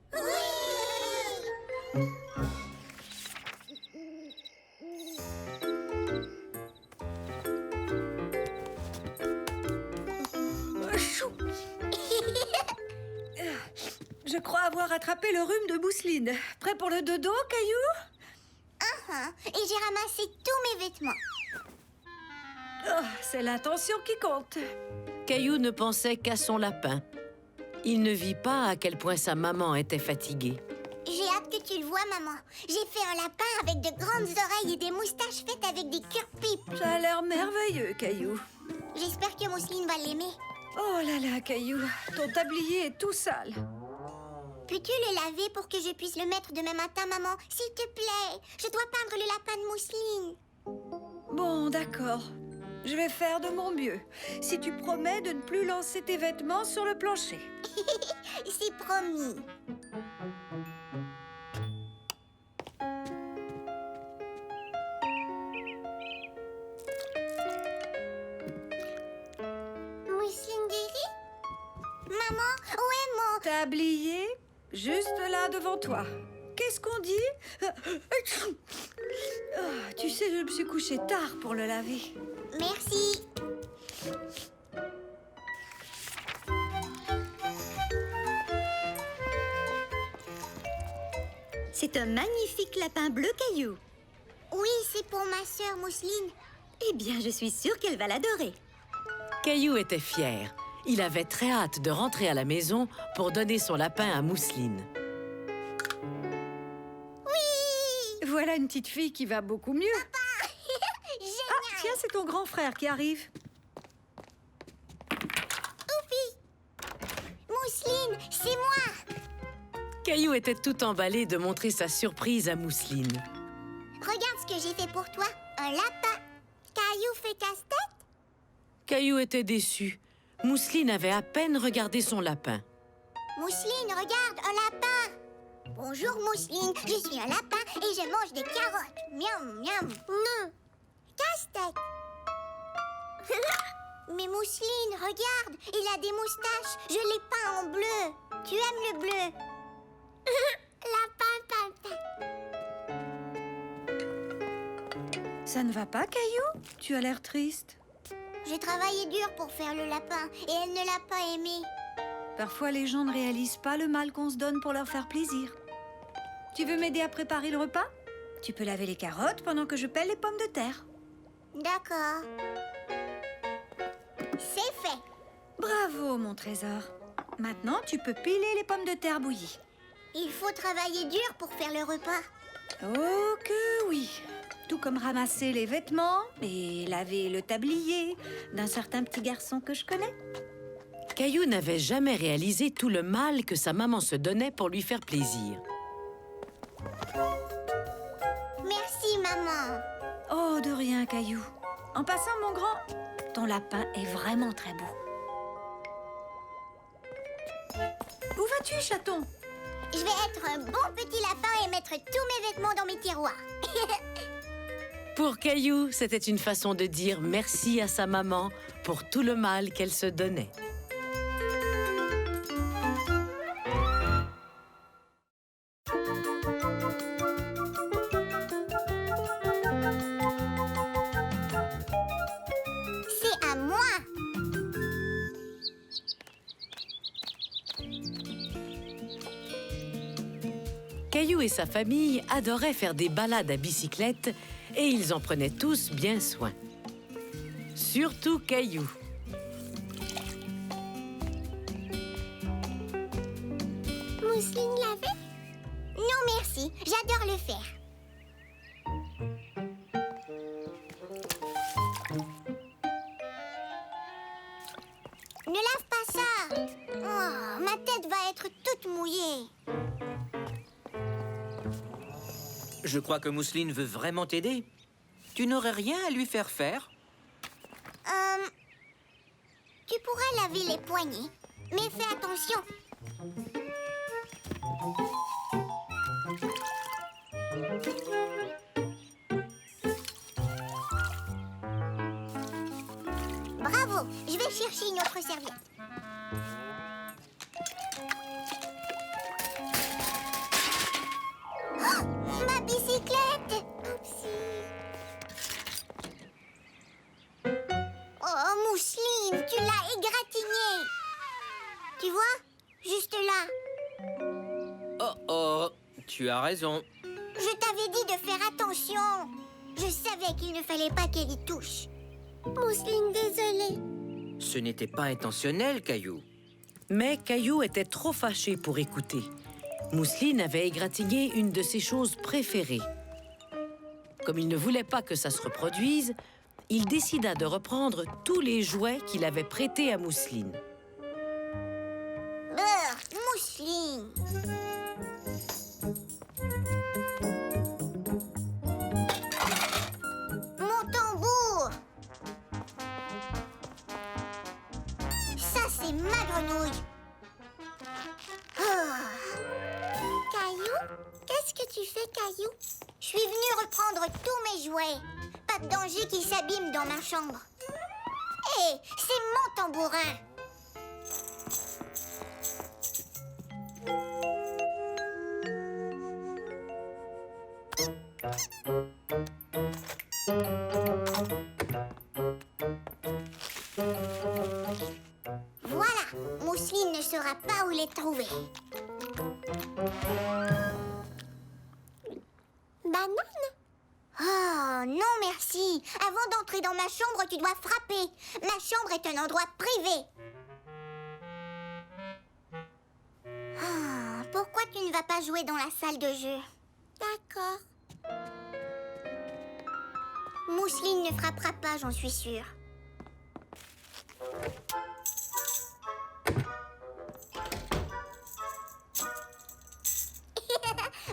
Speaker 6: Je crois avoir attrapé le rhume de Mousseline. Prêt pour le dodo, Caillou?
Speaker 1: Et j'ai ramassé tous mes vêtements.
Speaker 6: Oh, c'est l'intention qui compte.
Speaker 3: Caillou ne pensait qu'à son lapin. Il ne vit pas à quel point sa maman était fatiguée.
Speaker 1: J'ai hâte que tu le vois, maman. J'ai fait un lapin avec de grandes oreilles et des moustaches faites avec des cure-pipes.
Speaker 6: Ça a l'air merveilleux, Caillou.
Speaker 1: J'espère que Mousseline va l'aimer.
Speaker 6: Oh là là, Caillou, ton tablier est tout sale.
Speaker 1: Peux-tu le laver pour que je puisse le mettre demain matin, maman? S'il te plaît, je dois peindre le lapin de Mousseline.
Speaker 6: Bon, d'accord. Je vais faire de mon mieux. Si tu promets de ne plus lancer tes vêtements sur le plancher.
Speaker 1: C'est promis. Mousseline guérie? Maman, où est mon...
Speaker 6: Tablier, juste là devant toi. Qu'est-ce qu'on dit? Ah, tu sais, je me suis couchée tard pour le laver.
Speaker 1: Merci.
Speaker 8: C'est un magnifique lapin bleu, Caillou.
Speaker 1: Oui, c'est pour ma sœur Mousseline.
Speaker 8: Eh bien, je suis sûre qu'elle va l'adorer.
Speaker 3: Caillou était fier. Il avait très hâte de rentrer à la maison pour donner son lapin à Mousseline.
Speaker 6: Voilà une petite fille qui va beaucoup mieux.
Speaker 1: Génial.
Speaker 6: Ah, tiens, c'est ton grand frère qui arrive.
Speaker 1: Mousseline, c'est moi.
Speaker 3: Caillou était tout emballé de montrer sa surprise à Mousseline.
Speaker 1: Regarde ce que j'ai fait pour toi. Un lapin. Caillou fait casse-tête.
Speaker 3: Caillou était déçu. Mousseline avait à peine regardé son lapin.
Speaker 1: Mousseline, regarde, un lapin. Bonjour, Mousseline. Je suis un lapin et je mange des carottes. Miam, miam. Non. Casse-tête. Mais Mousseline, regarde, il a des moustaches. Je l'ai peint en bleu. Tu aimes le bleu? Lapin, papa.
Speaker 6: Ça ne va pas, Caillou? Tu as l'air triste.
Speaker 1: J'ai travaillé dur pour faire le lapin et elle ne l'a pas aimé.
Speaker 6: Parfois, les gens ne réalisent pas le mal qu'on se donne pour leur faire plaisir. Tu veux m'aider à préparer le repas? Tu peux laver les carottes pendant que je pèle les pommes de terre.
Speaker 1: D'accord. C'est fait.
Speaker 6: Bravo, mon trésor. Maintenant, tu peux piler les pommes de terre bouillies.
Speaker 1: Il faut travailler dur pour faire le repas.
Speaker 6: Oh que oui. Tout comme ramasser les vêtements et laver le tablier d'un certain petit garçon que je connais.
Speaker 3: Caillou n'avait jamais réalisé tout le mal que sa maman se donnait pour lui faire plaisir.
Speaker 1: Merci, maman.
Speaker 6: Oh, de rien, Caillou. En passant, mon grand, ton lapin est vraiment très beau. Où vas-tu, chaton?
Speaker 1: Je vais être un bon petit lapin et mettre tous mes vêtements dans mes tiroirs.
Speaker 3: Pour Caillou, c'était une façon de dire merci à sa maman pour tout le mal qu'elle se donnait.
Speaker 1: C'est à moi.
Speaker 3: Caillou et sa famille adoraient faire des balades à bicyclette et ils en prenaient tous bien soin. Surtout Caillou.
Speaker 1: Mousseline laver? Non, merci. J'adore le faire. Ne lave pas ça. Oh, ma tête va être toute mouillée.
Speaker 5: Je crois que Mousseline veut vraiment t'aider. Tu n'aurais rien à lui faire faire?
Speaker 1: Tu pourrais laver les poignets, mais fais attention. Bravo. Bravo. Je vais chercher une autre serviette. Oh, ma bicyclette. Oupsie. Oh, Mousseline, tu l'as égratignée. Tu vois? Juste là.
Speaker 5: Oh oh, tu as raison.
Speaker 1: Je t'avais dit de faire attention. Je savais qu'il ne fallait pas qu'elle y touche. Mousseline, désolée.
Speaker 5: Ce n'était pas intentionnel, Caillou.
Speaker 3: Mais Caillou était trop fâché pour écouter. Mousseline avait égratigné une de ses choses préférées. Comme il ne voulait pas que ça se reproduise, il décida de reprendre tous les jouets qu'il avait prêtés à Mousseline.
Speaker 1: Mousseline. Mon tambour. Ça, c'est ma grenouille. Oh. Caillou? Qu'est-ce que tu fais, Caillou? Je suis venue reprendre tous mes jouets. Pas de danger qu'ils s'abîment dans ma chambre. Hé, c'est mon tambourin. Voilà, Mousseline ne saura pas où les trouver. Banane? Oh, non merci. Avant d'entrer dans ma chambre, tu dois frapper. Ma chambre est un endroit privé. Ah, pourquoi tu ne vas pas jouer dans la salle de jeu? D'accord. Mousseline ne frappera pas, j'en suis sûre.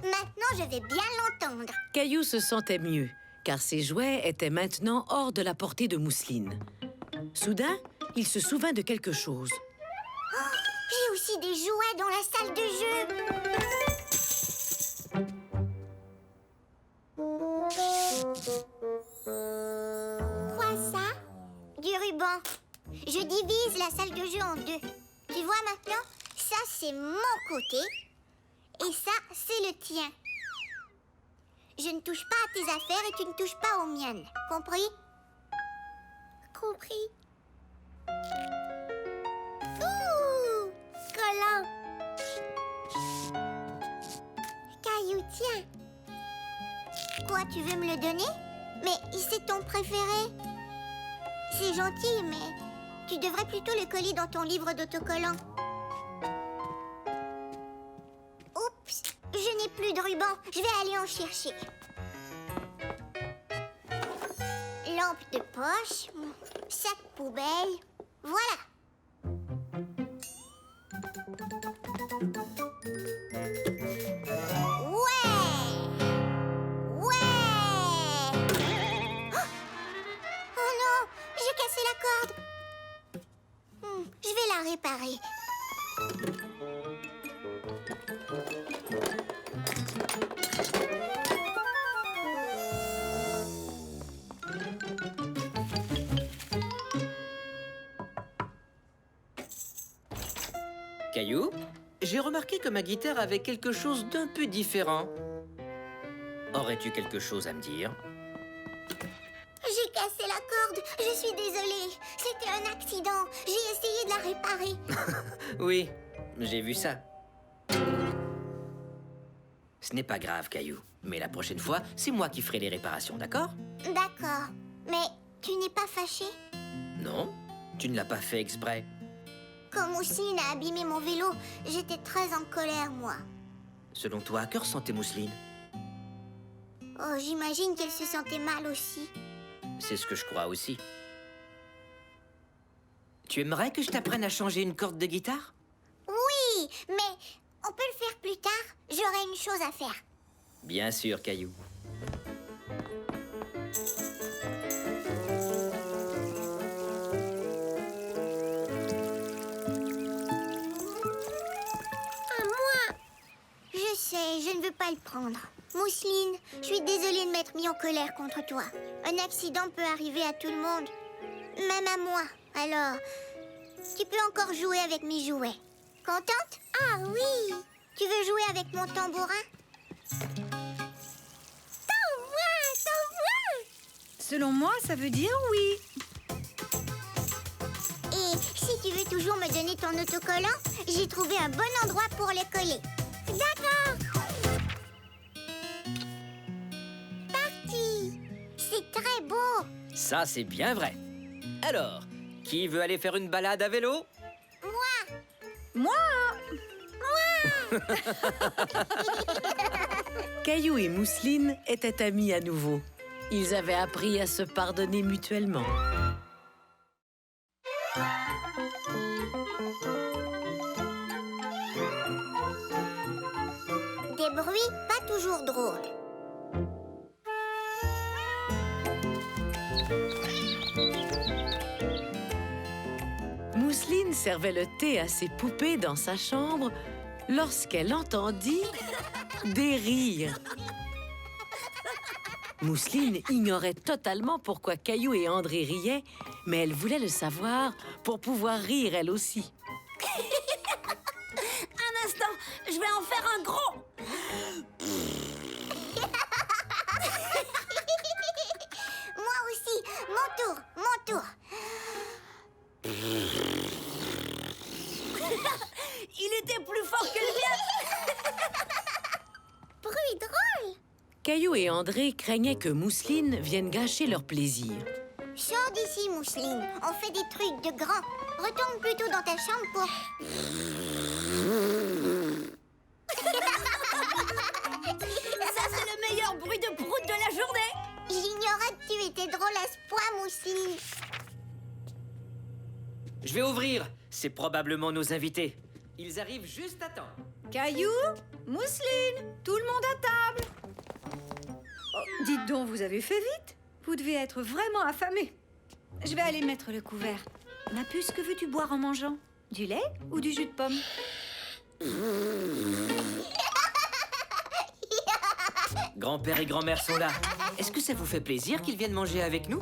Speaker 1: Maintenant, je vais bien l'entendre.
Speaker 3: Caillou se sentait mieux, car ses jouets étaient maintenant hors de la portée de Mousseline. Soudain, il se souvint de quelque chose.
Speaker 1: Oh, j'ai aussi des jouets dans la salle de jeu. Quoi ça? Du ruban. Je divise la salle de jeu en deux. Tu vois maintenant? Ça, c'est mon côté. Et ça, c'est le tien. Je ne touche pas à tes affaires et tu ne touches pas aux miennes. Compris? Compris. Ouh! Collant. Caillou, tiens. Quoi, tu veux me le donner? Mais c'est ton préféré. C'est gentil, mais tu devrais plutôt le coller dans ton livre d'autocollants. Oups, je n'ai plus de ruban. Je vais aller en chercher. Lampe de poche, sac poubelle. Voilà. Ouais! Ouais! Oh non, j'ai cassé la corde. Je vais la réparer.
Speaker 5: Caillou, j'ai remarqué que ma guitare avait quelque chose d'un peu différent. Aurais-tu quelque chose à me dire?
Speaker 1: J'ai cassé la corde. Je suis désolée. C'était un accident. J'ai essayé de la réparer.
Speaker 5: Oui, j'ai vu ça. Ce n'est pas grave, Caillou. Mais la prochaine fois, c'est moi qui ferai les réparations, d'accord?
Speaker 1: D'accord. Mais tu n'es pas fâché?
Speaker 5: Non, tu ne l'as pas fait exprès.
Speaker 1: Quand Mousseline a abîmé mon vélo, j'étais très en colère, moi.
Speaker 5: Selon toi, à que ressentait Mousseline?
Speaker 1: Oh, j'imagine qu'elle se sentait mal aussi.
Speaker 5: C'est ce que je crois aussi. Tu aimerais que je t'apprenne à changer une corde de guitare?
Speaker 1: Oui, mais on peut le faire plus tard. J'aurai une chose à faire.
Speaker 5: Bien sûr, Caillou.
Speaker 1: À moi. Je sais, je ne veux pas le prendre. Mousseline, je suis désolée de m'être mis en colère contre toi. Un accident peut arriver à tout le monde, même à moi. Alors, tu peux encore jouer avec mes jouets. Contente? Ah oui! Tu veux jouer avec mon tambourin?
Speaker 6: Selon moi, ça veut dire oui.
Speaker 1: Et si tu veux toujours me donner ton autocollant, j'ai trouvé un bon endroit pour le coller. D'accord! Parti! C'est très beau!
Speaker 5: Ça, c'est bien vrai. Alors, qui veut aller faire une balade à vélo?
Speaker 6: Moi,
Speaker 3: Caillou et Mousseline étaient amis à nouveau. Ils avaient appris à se pardonner mutuellement.
Speaker 1: Des bruits pas toujours drôles.
Speaker 3: Mousseline servait le thé à ses poupées dans sa chambre lorsqu'elle entendit des rires. Mousseline ignorait totalement pourquoi Caillou et André riaient, mais elle voulait le savoir pour pouvoir rire elle aussi.
Speaker 2: Un instant, je vais en faire un gros.
Speaker 1: Moi aussi, mon tour.
Speaker 2: Il était plus fort que le mien.
Speaker 1: Bruit drôle.
Speaker 3: Caillou et André craignaient que Mousseline vienne gâcher leur plaisir.
Speaker 1: Sors d'ici, Mousseline. On fait des trucs de grands. Retourne plutôt dans ta chambre pour...
Speaker 2: Ça, c'est le meilleur bruit de prout de la journée.
Speaker 1: J'ignorais que tu étais drôle à ce point, Mousseline.
Speaker 5: Je vais ouvrir. C'est probablement nos invités. Ils arrivent juste à temps.
Speaker 6: Caillou, Mousseline, tout le monde à table. Oh, dites donc, vous avez fait vite. Vous devez être vraiment affamés. Je vais aller mettre le couvert. Ma puce, que veux-tu boire en mangeant? Du lait ou du jus de pomme?
Speaker 5: Grand-père et grand-mère sont là. Est-ce que ça vous fait plaisir qu'ils viennent manger avec nous?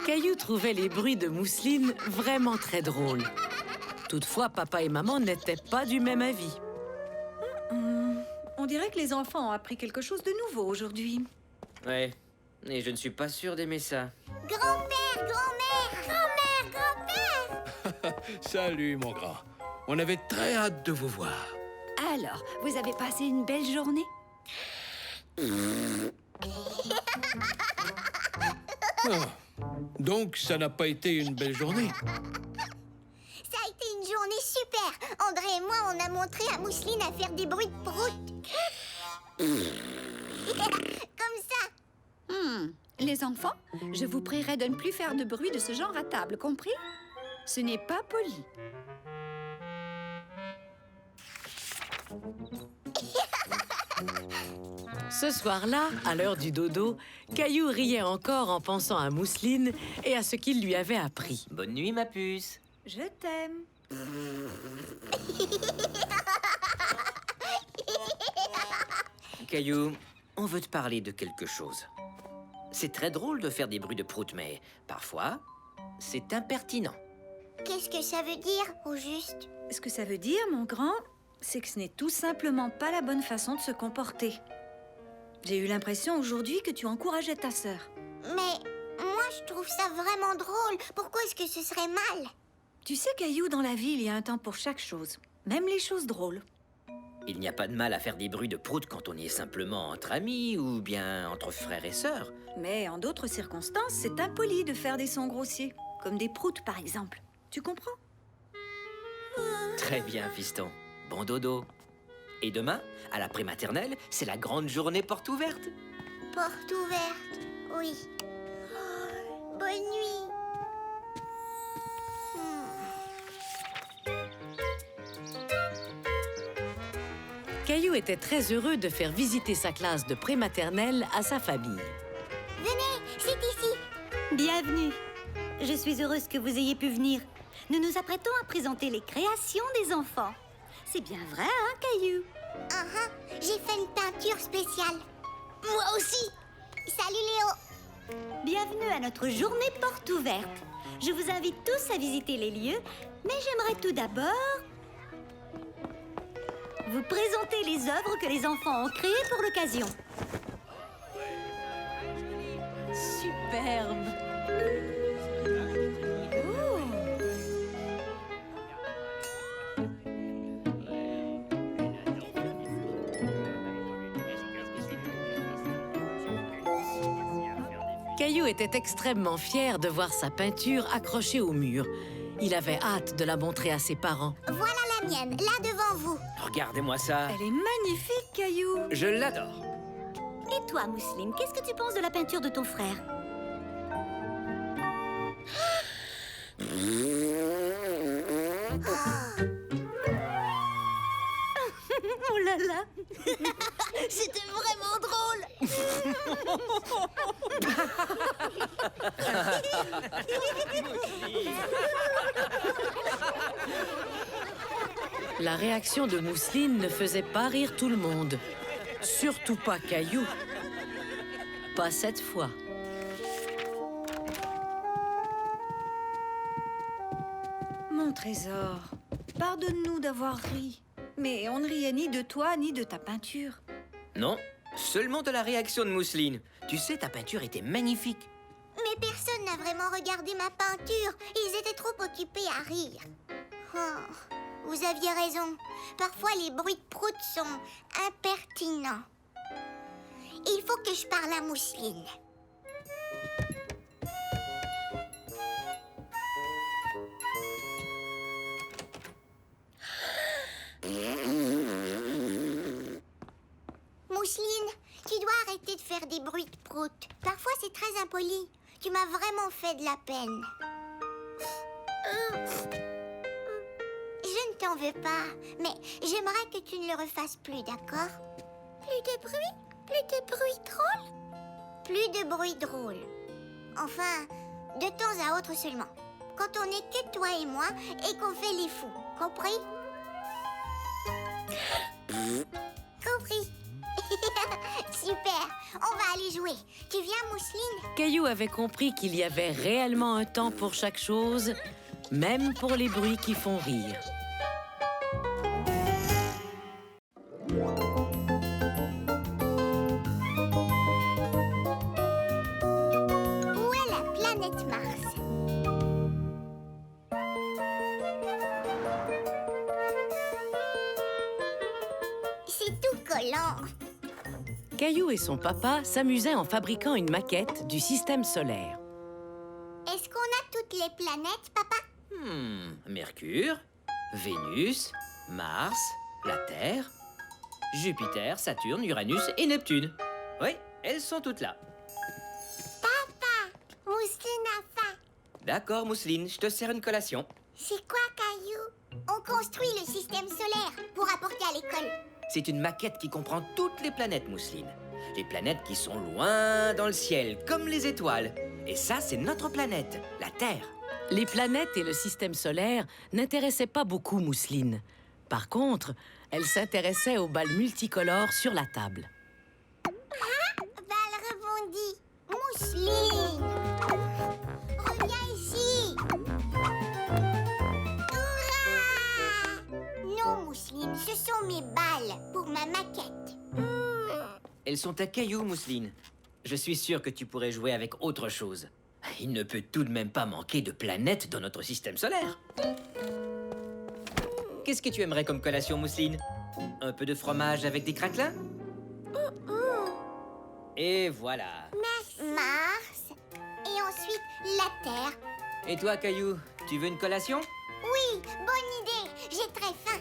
Speaker 3: Caillou trouvait les bruits de Mousseline vraiment très drôles. Toutefois, papa et maman n'étaient pas du même avis.
Speaker 6: On dirait que les enfants ont appris quelque chose de nouveau aujourd'hui.
Speaker 5: Ouais, et je ne suis pas sûr d'aimer ça.
Speaker 1: Grand-père, grand-mère.
Speaker 9: Salut, mon grand. On avait très hâte de vous voir.
Speaker 4: Alors, vous avez passé une belle journée?
Speaker 9: Ah, donc, ça n'a pas été une belle journée.
Speaker 1: Ça a été une journée super. André et moi, on a montré à Mousseline à faire des bruits de prout. Comme ça.
Speaker 4: Les enfants, je vous prierai de ne plus faire de bruit de ce genre à table, compris? Ce n'est pas poli.
Speaker 3: Ce soir-là, à l'heure du dodo, Caillou riait encore en pensant à Mousseline et à ce qu'il lui avait appris.
Speaker 5: Bonne nuit, ma puce.
Speaker 6: Je t'aime.
Speaker 5: Caillou, on veut te parler de quelque chose. C'est très drôle de faire des bruits de prout, mais parfois, c'est impertinent.
Speaker 1: Qu'est-ce que ça veut dire, au juste?
Speaker 6: Ce que ça veut dire, mon grand, c'est que ce n'est tout simplement pas la bonne façon de se comporter. J'ai eu l'impression aujourd'hui que tu encourageais ta sœur.
Speaker 1: Mais moi, je trouve ça vraiment drôle. Pourquoi est-ce que ce serait mal?
Speaker 6: Tu sais, Caillou, dans la vie, il y a un temps pour chaque chose. Même les choses drôles.
Speaker 5: Il n'y a pas de mal à faire des bruits de prout quand on y est simplement entre amis ou bien entre frères et sœurs.
Speaker 6: Mais en d'autres circonstances, c'est impoli de faire des sons grossiers. Comme des proutes, par exemple. Tu comprends?
Speaker 5: Très bien, fiston. Bon dodo. Et demain, à la prématernelle, c'est la grande journée porte ouverte.
Speaker 1: Porte ouverte, oui. Oh, bonne nuit.
Speaker 3: Caillou était très heureux de faire visiter sa classe de prématernelle à sa famille.
Speaker 1: Venez, c'est ici.
Speaker 8: Bienvenue. Je suis heureuse que vous ayez pu venir. Nous nous apprêtons à présenter les créations des enfants. C'est bien vrai, hein, Caillou?
Speaker 1: J'ai fait une peinture spéciale.
Speaker 2: Moi aussi.
Speaker 1: Salut Léo.
Speaker 8: Bienvenue à notre journée porte ouverte. Je vous invite tous à visiter les lieux, mais j'aimerais tout d'abord vous présenter les œuvres que les enfants ont créées pour l'occasion.
Speaker 6: Superbe.
Speaker 3: Caillou était extrêmement fier de voir sa peinture accrochée au mur. Il avait hâte de la montrer à ses parents.
Speaker 1: Voilà la mienne, là devant vous.
Speaker 7: Regardez-moi ça.
Speaker 6: Elle est magnifique, Caillou.
Speaker 7: Je l'adore.
Speaker 8: Et toi, Mousseline, qu'est-ce que tu penses de la peinture de ton frère?
Speaker 6: Oh là là.
Speaker 2: C'était vraiment drôle.
Speaker 3: La réaction de Mousseline ne faisait pas rire tout le monde. Surtout pas Caillou. Pas cette fois.
Speaker 6: Mon trésor, pardonne-nous d'avoir ri. Mais on ne riait ni de toi, ni de ta peinture.
Speaker 5: Non, seulement de la réaction de Mousseline. Tu sais, ta peinture était magnifique.
Speaker 1: Mais personne n'a vraiment regardé ma peinture. Ils étaient trop occupés à rire. Oh, vous aviez raison. Parfois, les bruits de prout sont impertinents. Il faut que je parle à Mousseline. Mousseline, tu dois arrêter de faire des bruits de prout. Parfois, c'est très impoli. Tu m'as vraiment fait de la peine. Je ne t'en veux pas, mais j'aimerais que tu ne le refasses plus, d'accord? Plus de bruit? Plus de bruit drôle? Plus de bruit drôle. Enfin, de temps à autre seulement. Quand on n'est que toi et moi et qu'on fait les fous. Compris? Compris. Super, on va aller jouer. Tu viens, Mousseline?
Speaker 3: Caillou avait compris qu'il y avait réellement un temps pour chaque chose, même pour les bruits qui font rire.
Speaker 1: Où est la planète Mars? C'est tout collant.
Speaker 3: Caillou et son papa s'amusaient en fabriquant une maquette du système solaire.
Speaker 1: Est-ce qu'on a toutes les planètes, papa?
Speaker 5: Mercure, Vénus, Mars, la Terre, Jupiter, Saturne, Uranus et Neptune. Oui, elles sont toutes là.
Speaker 1: Mousseline a faim.
Speaker 5: D'accord, Mousseline, je te sers une collation.
Speaker 1: C'est quoi, Caillou? On construit le système solaire pour apporter à l'école.
Speaker 5: C'est une maquette qui comprend toutes les planètes, Mousseline. Les planètes qui sont loin dans le ciel, comme les étoiles. Et ça, c'est notre planète, la Terre.
Speaker 3: Les planètes et le système solaire n'intéressaient pas beaucoup Mousseline. Par contre, elle s'intéressait aux balles multicolores sur la table.
Speaker 1: Balle rebondie. Mousseline. Reviens ici. Hurrah! Non, Mousseline, ce sont mes balles pour ma maquette.
Speaker 5: Elles sont à cailloux, Mousseline. Je suis sûr que tu pourrais jouer avec autre chose. Il ne peut tout de même pas manquer de planètes dans notre système solaire. Qu'est-ce que tu aimerais comme collation, Mousseline? Un peu de fromage avec des craquelins? Et voilà.
Speaker 1: Mars. Et ensuite, la Terre.
Speaker 5: Et toi, Caillou, tu veux une collation?
Speaker 1: Oui, bonne idée. J'ai très faim.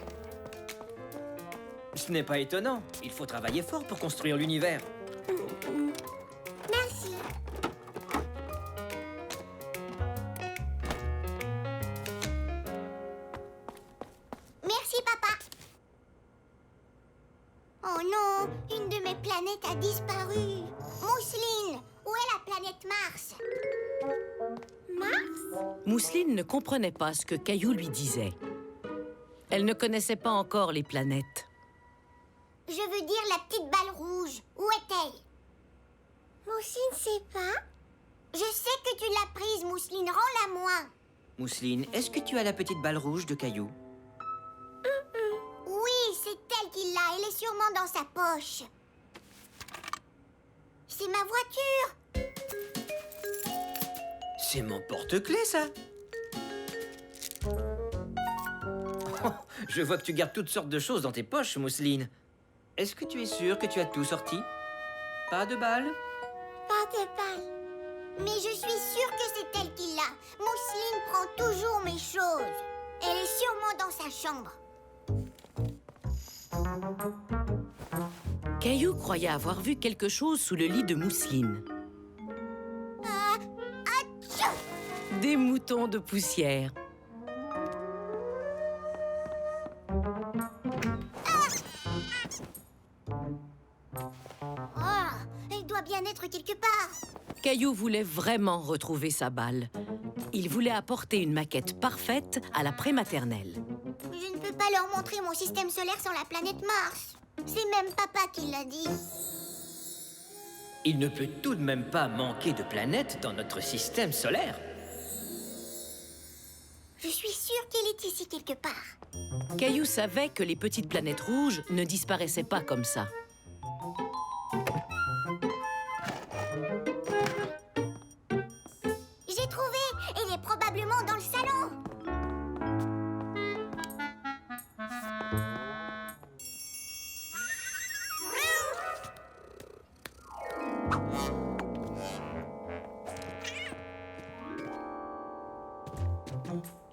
Speaker 5: Ce n'est pas étonnant. Il faut travailler fort pour construire l'univers.
Speaker 1: Merci. Merci, papa. Oh non, une de mes planètes a disparu. Mousseline, où est la planète Mars? Mars?
Speaker 3: Mousseline ne comprenait pas ce que Caillou lui disait. Elle ne connaissait pas encore les planètes.
Speaker 1: Je veux dire la petite balle rouge. Où est-elle? Mousseline sait pas. Je sais que tu l'as prise, Mousseline. Rends-la moi.
Speaker 5: Mousseline, est-ce que tu as la petite balle rouge de Caillou?
Speaker 1: Oui, c'est elle qui l'a. Elle est sûrement dans sa poche. C'est ma voiture.
Speaker 5: C'est mon porte-clés, ça. Oh, je vois que tu gardes toutes sortes de choses dans tes poches, Mousseline. Est-ce que tu es sûre que tu as tout sorti? Pas de balles?
Speaker 1: Pas de balle. Mais je suis sûre que c'est elle qui l'a. Mousseline prend toujours mes choses. Elle est sûrement dans sa chambre.
Speaker 3: Caillou croyait avoir vu quelque chose sous le lit de Mousseline.
Speaker 1: Atchou!
Speaker 3: Des moutons de poussière.
Speaker 1: Oh, elle doit bien être quelque part.
Speaker 3: Caillou voulait vraiment retrouver sa balle. Il voulait apporter une maquette parfaite à la prématernelle.
Speaker 1: Je ne peux pas leur montrer mon système solaire sans la planète Mars. C'est même papa qui l'a dit.
Speaker 5: Il ne peut tout de même pas manquer de planètes dans notre système solaire.
Speaker 1: Je suis sûre qu'elle est ici quelque part.
Speaker 3: Caillou savait que les petites planètes rouges ne disparaissaient pas comme ça.
Speaker 1: J'ai trouvé. Elle est probablement dans le salon.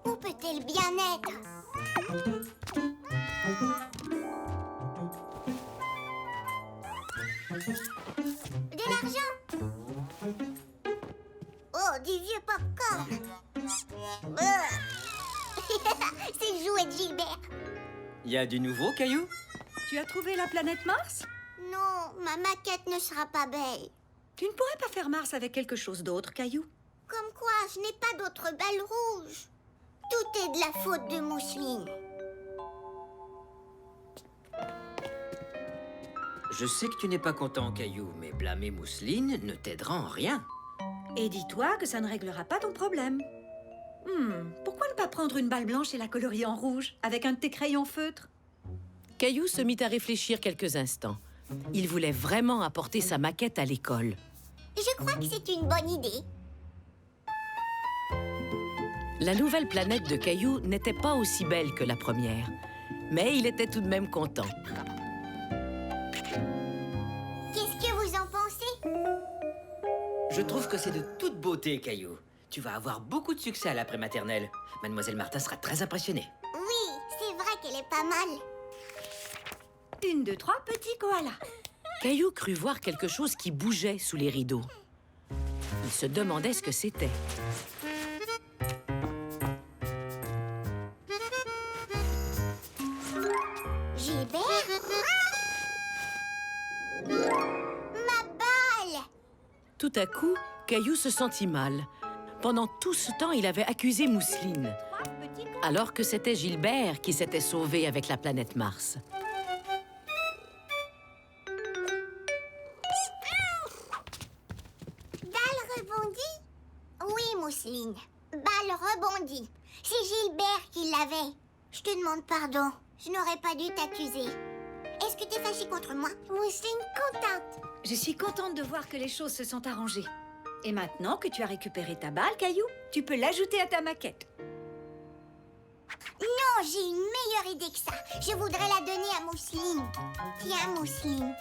Speaker 1: Où peut-elle bien être? De l'argent? Oh, du vieux popcorn. C'est le jouet de Gilbert.
Speaker 5: Il y a du nouveau, Caillou?
Speaker 6: Tu as trouvé la planète Mars?
Speaker 1: Non, ma maquette ne sera pas belle.
Speaker 6: Tu ne pourrais pas faire Mars avec quelque chose d'autre, Caillou?
Speaker 1: Comme quoi, je n'ai pas d'autre balle rouge. Tout est de la faute de Mousseline.
Speaker 5: Je sais que tu n'es pas content, Caillou, mais blâmer Mousseline ne t'aidera en rien.
Speaker 6: Et dis-toi que ça ne réglera pas ton problème. Pourquoi ne pas prendre une balle blanche et la colorier en rouge, avec un de tes crayons feutres?
Speaker 3: Caillou se mit à réfléchir quelques instants. Il voulait vraiment apporter sa maquette à l'école.
Speaker 1: Je crois que c'est une bonne idée.
Speaker 3: La nouvelle planète de Caillou n'était pas aussi belle que la première, mais il était tout de même content.
Speaker 1: Qu'est-ce que vous en pensez?
Speaker 5: Je trouve que c'est de toute beauté, Caillou. Tu vas avoir beaucoup de succès à la prématernelle. Mademoiselle Martin sera très impressionnée.
Speaker 1: Oui, c'est vrai qu'elle est pas mal.
Speaker 6: 1, 2, 3, petits koalas.
Speaker 3: Caillou crut voir quelque chose qui bougeait sous les rideaux. Il se demandait ce que c'était.
Speaker 1: Gilbert? Ma balle!
Speaker 3: Tout à coup, Caillou se sentit mal. Pendant tout ce temps, il avait accusé Mousseline, alors que c'était Gilbert qui s'était sauvé avec la planète Mars.
Speaker 1: Balle rebondie? Oui, Mousseline. Balle rebondie. C'est Gilbert qui l'avait. Je te demande pardon. Je n'aurais pas dû t'accuser. Est-ce que tu es fâchée contre moi? Mousseline contente.
Speaker 6: Je suis contente de voir que les choses se sont arrangées. Et maintenant que tu as récupéré ta balle, Caillou, tu peux l'ajouter à ta maquette.
Speaker 1: Non, j'ai une meilleure idée que ça. Je voudrais la donner à Mousseline. Tiens, Mousseline.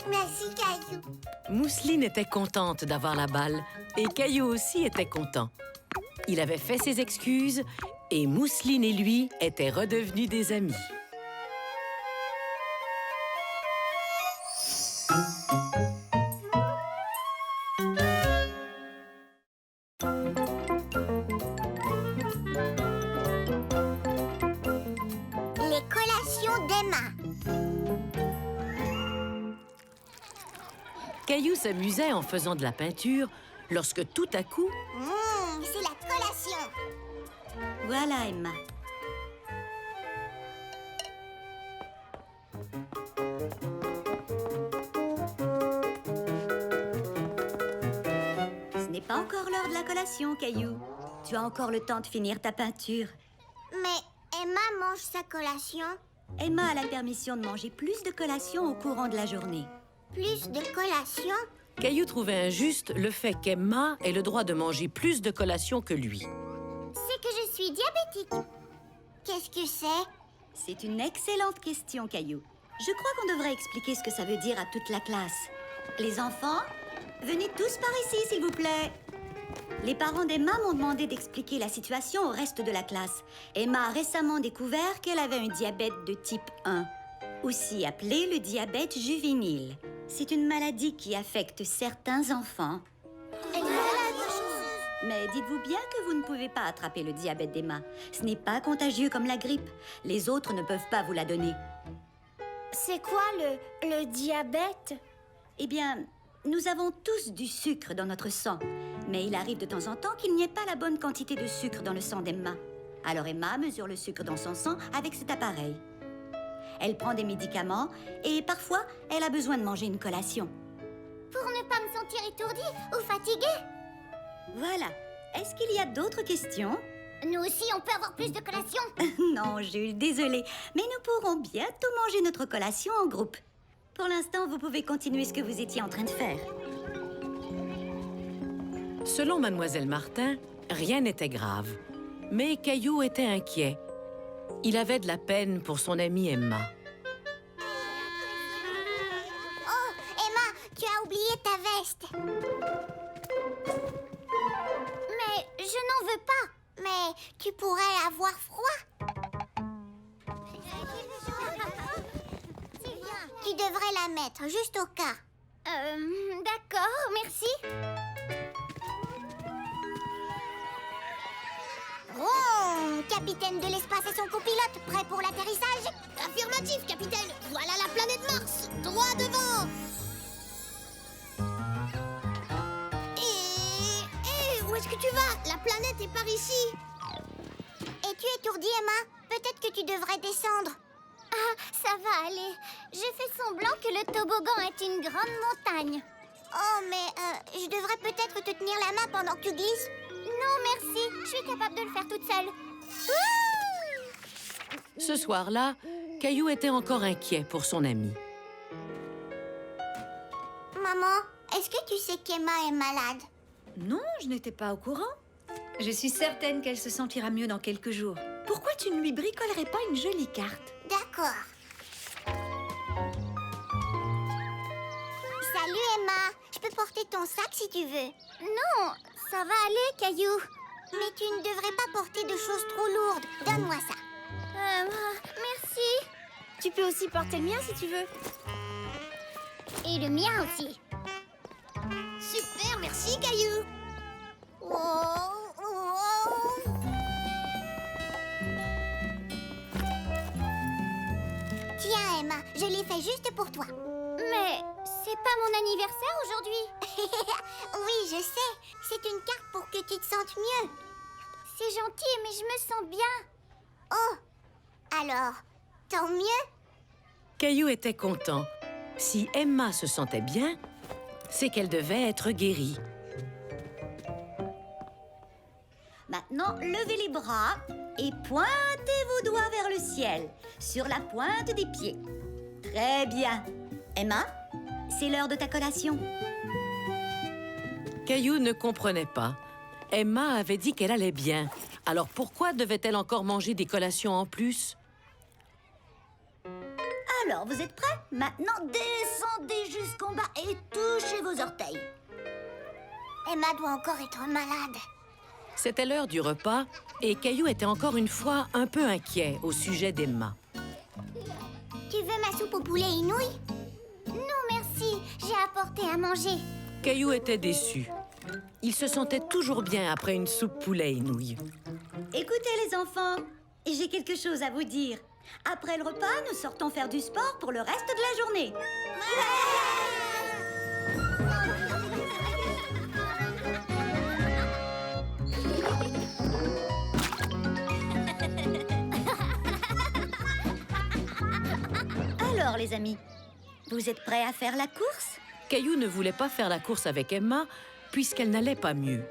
Speaker 1: Merci, Caillou.
Speaker 3: Mousseline était contente d'avoir la balle et Caillou aussi était content. Il avait fait ses excuses et Mousseline et lui étaient redevenus des amis.
Speaker 1: Les collations d'Emma.
Speaker 3: Caillou s'amusait en faisant de la peinture lorsque tout à coup,
Speaker 1: C'est la collation.
Speaker 8: Voilà, Emma. pas encore l'heure de la collation, Caillou. Tu as encore le temps de finir ta peinture.
Speaker 1: Mais Emma mange sa collation.
Speaker 8: Emma a la permission de manger plus de collations au courant de la journée.
Speaker 1: Plus de collation?
Speaker 3: Caillou trouvait injuste le fait qu'Emma ait le droit de manger plus de collations que lui.
Speaker 1: C'est que je suis diabétique. Qu'est-ce que c'est?
Speaker 8: C'est une excellente question, Caillou. Je crois qu'on devrait expliquer ce que ça veut dire à toute la classe. Les enfants, venez tous par ici, s'il vous plaît. Les parents d'Emma m'ont demandé d'expliquer la situation au reste de la classe. Emma a récemment découvert qu'elle avait un diabète de type 1, aussi appelé le diabète juvénile. C'est une maladie qui affecte certains enfants. Mais dites-vous bien que vous ne pouvez pas attraper le diabète d'Emma. Ce n'est pas contagieux comme la grippe. Les autres ne peuvent pas vous la donner.
Speaker 2: C'est quoi le diabète?
Speaker 8: Eh bien, nous avons tous du sucre dans notre sang. Mais il arrive de temps en temps qu'il n'y ait pas la bonne quantité de sucre dans le sang d'Emma. Alors Emma mesure le sucre dans son sang avec cet appareil. Elle prend des médicaments et parfois, elle a besoin de manger une collation.
Speaker 1: Pour ne pas me sentir étourdie ou fatiguée?
Speaker 8: Voilà. Est-ce qu'il y a d'autres questions?
Speaker 1: Nous aussi, on peut avoir plus de collations?
Speaker 8: Non, Jules, désolée. Mais nous pourrons bientôt manger notre collation en groupe. Pour l'instant, vous pouvez continuer ce que vous étiez en train de faire.
Speaker 3: Selon Mademoiselle Martin, rien n'était grave. Mais Caillou était inquiet. Il avait de la peine pour son amie Emma.
Speaker 1: Oh, Emma, tu as oublié ta veste. Mais je n'en veux pas. Mais tu pourrais avoir froid. Tu devrais la mettre, juste au cas.
Speaker 2: D'accord, merci.
Speaker 1: Ron, capitaine de l'espace et son copilote, prêt pour l'atterrissage?
Speaker 2: Affirmatif, capitaine. Voilà la planète Mars, droit devant. Et où est-ce que tu vas? La planète est par ici.
Speaker 1: Es-tu étourdie, Emma? Peut-être que tu devrais descendre.
Speaker 2: Ah, ça va aller. Je fais semblant que le toboggan est une grande montagne.
Speaker 1: Oh, mais je devrais peut-être te tenir la main pendant que tu glisses.
Speaker 2: Non, merci. Je suis capable de le faire toute seule.
Speaker 3: Ce soir-là, Caillou était encore inquiet pour son ami.
Speaker 1: Maman, est-ce que tu sais qu'Emma est malade?
Speaker 6: Non, je n'étais pas au courant. Je suis certaine qu'elle se sentira mieux dans quelques jours. Pourquoi tu ne lui bricolerais pas une jolie carte?
Speaker 1: D'accord. Salut, Emma. Je peux porter ton sac si tu veux.
Speaker 2: Non, ça va aller, Caillou.
Speaker 1: Mais tu ne devrais pas porter de choses trop lourdes. Donne-moi ça.
Speaker 2: Merci. Tu peux aussi porter le mien si tu veux.
Speaker 1: Et le mien aussi.
Speaker 2: Super, merci, Caillou.
Speaker 1: Tiens, Emma, je l'ai fait juste pour toi.
Speaker 2: Mais c'est pas mon anniversaire aujourd'hui.
Speaker 1: Oui, je sais. C'est une carte pour que tu te sentes mieux.
Speaker 2: C'est gentil, mais je me sens bien.
Speaker 1: Oh, alors, tant mieux.
Speaker 3: Caillou était content. Si Emma se sentait bien, c'est qu'elle devait être guérie.
Speaker 8: Maintenant, levez les bras et pointez vos doigts vers le ciel, sur la pointe des pieds. Très bien. Emma, c'est l'heure de ta collation.
Speaker 3: Caillou ne comprenait pas. Emma avait dit qu'elle allait bien. Alors pourquoi devait-elle encore manger des collations en plus?
Speaker 8: Alors, vous êtes prêts? Maintenant, descendez jusqu'en bas et touchez vos orteils.
Speaker 1: Emma doit encore être malade.
Speaker 3: C'était l'heure du repas et Caillou était encore une fois un peu inquiet au sujet d'Emma.
Speaker 1: Tu veux ma soupe au poulet inouï?
Speaker 2: Non, merci. J'ai apporté à manger.
Speaker 3: Caillou était déçu. Il se sentait toujours bien après une soupe poulet inouïe.
Speaker 8: Écoutez les enfants, j'ai quelque chose à vous dire. Après le repas, nous sortons faire du sport pour le reste de la journée. Alors les amis, vous êtes prêts à faire la course?
Speaker 3: Caillou ne voulait pas faire la course avec Emma puisqu'elle n'allait pas mieux.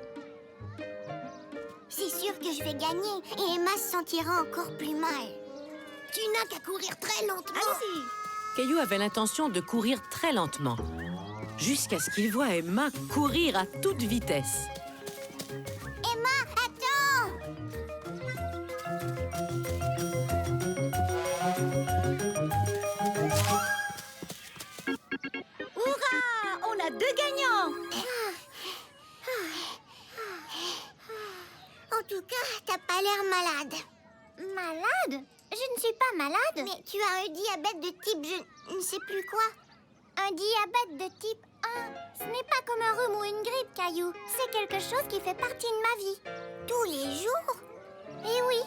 Speaker 1: C'est sûr que je vais gagner et Emma se sentira encore plus mal.
Speaker 2: Tu n'as qu'à courir très lentement.
Speaker 6: Allez-y.
Speaker 3: Caillou avait l'intention de courir très lentement, jusqu'à ce qu'il voie Emma courir à toute vitesse.
Speaker 1: Emma, attends!
Speaker 6: Hurrah! On a 2 gagnants.
Speaker 1: En tout cas, t'as pas l'air malade. Malade? Je ne suis pas malade. Mais tu as un diabète de type je ne sais plus quoi. Un diabète de type 1. Ce n'est pas comme un rhume ou une grippe, Caillou. C'est quelque chose qui fait partie de ma vie. Tous les jours? Eh oui,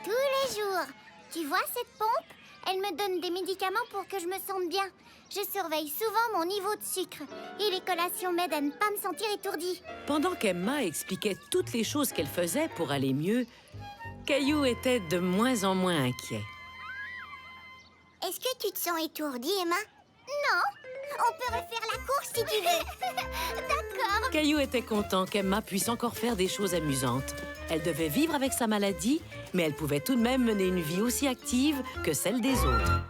Speaker 1: tous les jours. Tu vois cette pompe? Elle me donne des médicaments pour que je me sente bien. Je surveille souvent mon niveau de sucre. Et les collations m'aident à ne pas me sentir étourdie.
Speaker 3: Pendant qu'Emma expliquait toutes les choses qu'elle faisait pour aller mieux, Caillou était de moins en moins inquiet.
Speaker 1: Est-ce que tu te sens étourdie, Emma? Non. On peut refaire la course si tu veux. D'accord.
Speaker 3: Caillou était content qu'Emma puisse encore faire des choses amusantes. Elle devait vivre avec sa maladie, mais elle pouvait tout de même mener une vie aussi active que celle des autres.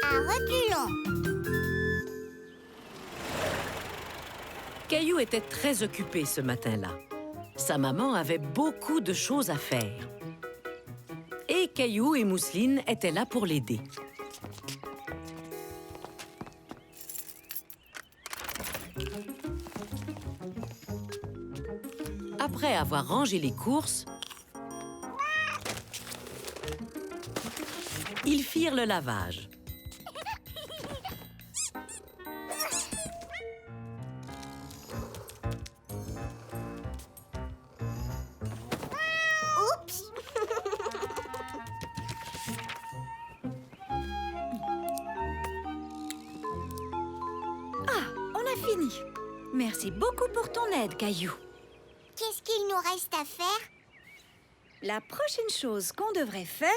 Speaker 1: À reculons.
Speaker 3: Caillou était très occupé ce matin-là. Sa maman avait beaucoup de choses à faire. Et Caillou et Mousseline étaient là pour l'aider. Après avoir rangé les courses, ils firent le lavage.
Speaker 1: Oups.
Speaker 6: On a fini. Merci beaucoup pour ton aide, Caillou.
Speaker 1: Qu'est-ce qu'il nous reste à faire?
Speaker 6: La prochaine chose qu'on devrait faire,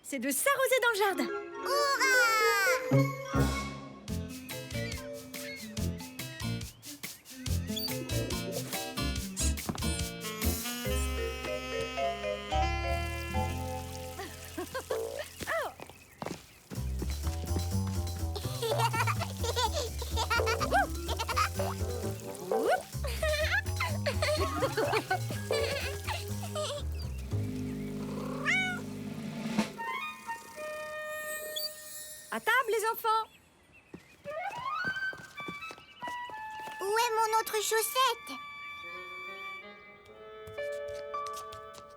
Speaker 6: c'est de s'arroser dans le jardin.
Speaker 1: Hurrah!
Speaker 6: À table, les enfants.
Speaker 1: Où est mon autre chaussette?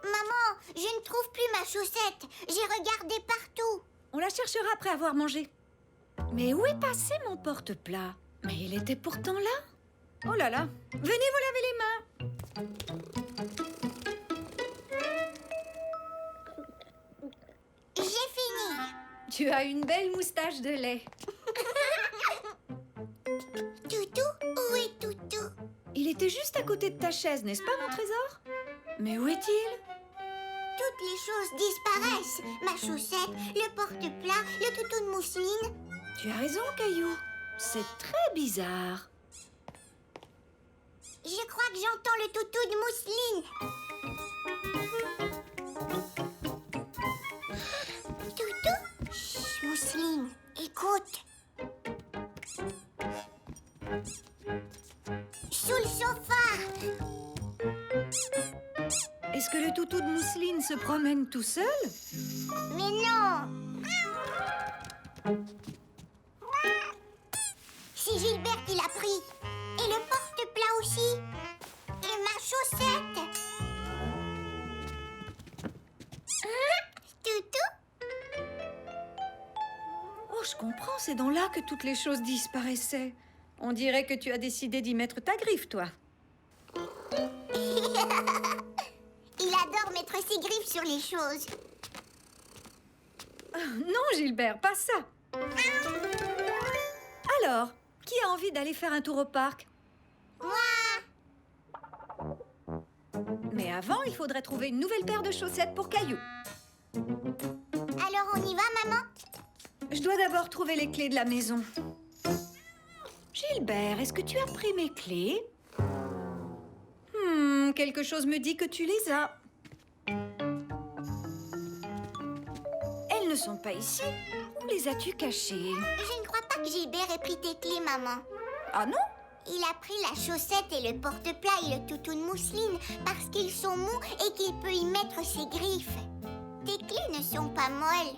Speaker 1: Maman, je ne trouve plus ma chaussette. J'ai regardé partout.
Speaker 6: On la cherchera après avoir mangé. Mais où est passé mon porte-plat? Mais il était pourtant là. Oh là là. Venez vous laver les mains.
Speaker 1: J'ai fini.
Speaker 6: Tu as une belle moustache de lait.
Speaker 1: Toutou, où est Toutou?
Speaker 6: Il était juste à côté de ta chaise, n'est-ce pas, mon trésor? Mais où est-il?
Speaker 1: Toutes les choses disparaissent. Ma chaussette, le porte-plat, le toutou de mousseline.
Speaker 6: Tu as raison, Caillou. C'est très bizarre.
Speaker 1: Je crois que j'entends le toutou de mousseline. Toutou? Chut, mousseline, écoute. Sous le sofa.
Speaker 6: Est-ce que le toutou de mousseline se promène tout seul?
Speaker 1: Mais non. C'est Gilbert qui l'a pris. Et le porte-plat aussi. Et ma chaussette. Toutou?
Speaker 6: Oh, je comprends, c'est dans là que toutes les choses disparaissaient. On dirait que tu as décidé d'y mettre ta griffe, toi.
Speaker 1: Il adore mettre ses griffes sur les choses.
Speaker 6: Non, Gilbert, pas ça. Alors, qui a envie d'aller faire un tour au parc?
Speaker 1: Moi.
Speaker 6: Mais avant, il faudrait trouver une nouvelle paire de chaussettes pour Caillou. Je dois d'abord trouver les clés de la maison. Gilbert, est-ce que tu as pris mes clés? Quelque chose me dit que tu les as. Elles ne sont pas ici. Où les as-tu cachées?
Speaker 1: Je ne crois pas que Gilbert ait pris tes clés, maman.
Speaker 6: Ah non?
Speaker 1: Il a pris la chaussette et le porte-plat et le toutou de mousseline parce qu'ils sont mous et qu'il peut y mettre ses griffes. Tes clés ne sont pas molles.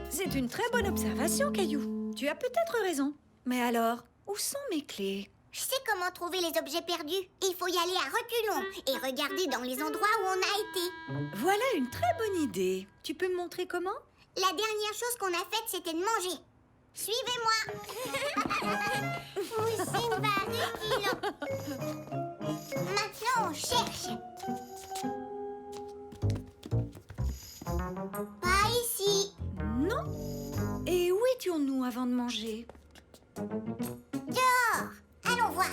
Speaker 6: C'est une très bonne observation, Caillou. Tu as peut-être raison. Mais alors, où sont mes clés?
Speaker 1: Je sais comment trouver les objets perdus. Il faut y aller à reculons et regarder dans les endroits où on a été.
Speaker 6: Voilà une très bonne idée. Tu peux me montrer comment?
Speaker 1: La dernière chose qu'on a faite, c'était de manger. Suivez-moi. Moussine va à reculons. Maintenant, on cherche. Pas ici.
Speaker 6: Non. Et où étions-nous avant de manger?
Speaker 1: Dehors. Allons voir.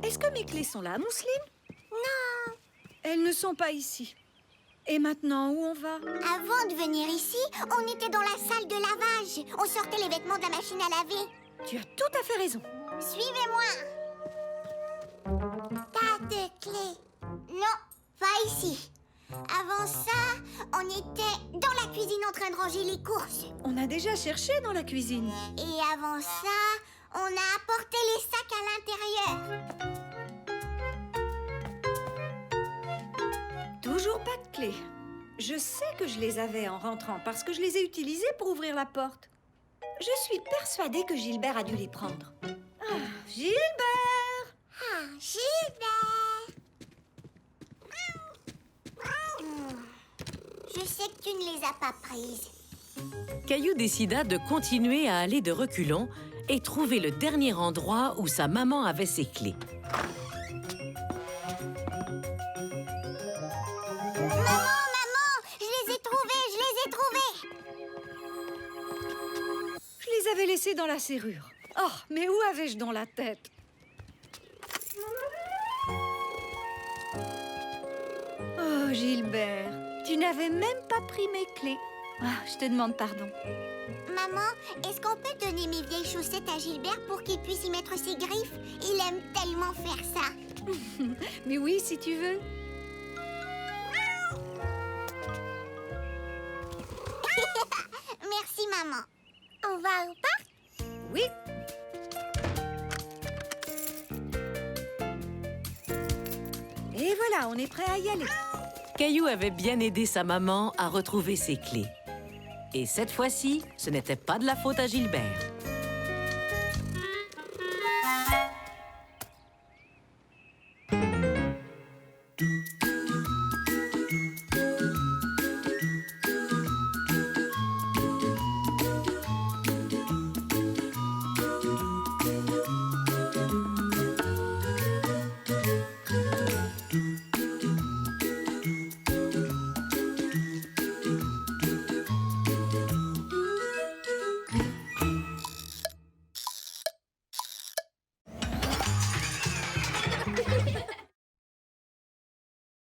Speaker 6: Est-ce que mes clés sont là, Mousseline?
Speaker 1: Non.
Speaker 6: Elles ne sont pas ici. Et maintenant, où on va?
Speaker 1: Avant de venir ici, on était dans la salle de lavage. On sortait les vêtements de la machine à laver.
Speaker 6: Tu as tout à fait raison.
Speaker 1: Suivez-moi. Pas de clé. Non, pas ici. Avant ça, on était dans la cuisine en train de ranger les courses.
Speaker 6: On a déjà cherché dans la cuisine.
Speaker 1: Et avant ça, on a apporté les sacs à l'intérieur.
Speaker 6: Toujours pas de clés. Je sais que je les avais en rentrant parce que je les ai utilisées pour ouvrir la porte. Je suis persuadée que Gilbert a dû les prendre. Ah, Gilbert!
Speaker 1: Ah, Gilbert! Je sais que tu ne les as pas prises.
Speaker 3: Caillou décida de continuer à aller de reculons et trouver le dernier endroit où sa maman avait ses clés.
Speaker 1: Maman, je les ai trouvées.
Speaker 6: Je les avais laissées dans la serrure. Oh, mais où avais-je dans la tête? Oh, Gilbert, tu n'avais même pas pris mes clés. Ah, je te demande pardon.
Speaker 1: Maman, est-ce qu'on peut donner mes vieilles chaussettes à Gilbert pour qu'il puisse y mettre ses griffes? Il aime tellement faire ça.
Speaker 6: Mais oui, si tu veux.
Speaker 1: Merci, maman. On va au parc?
Speaker 6: Oui. Et voilà, on est prêt à y aller.
Speaker 3: Caillou avait bien aidé sa maman à retrouver ses clés. Et cette fois-ci, ce n'était pas de la faute à Gilbert.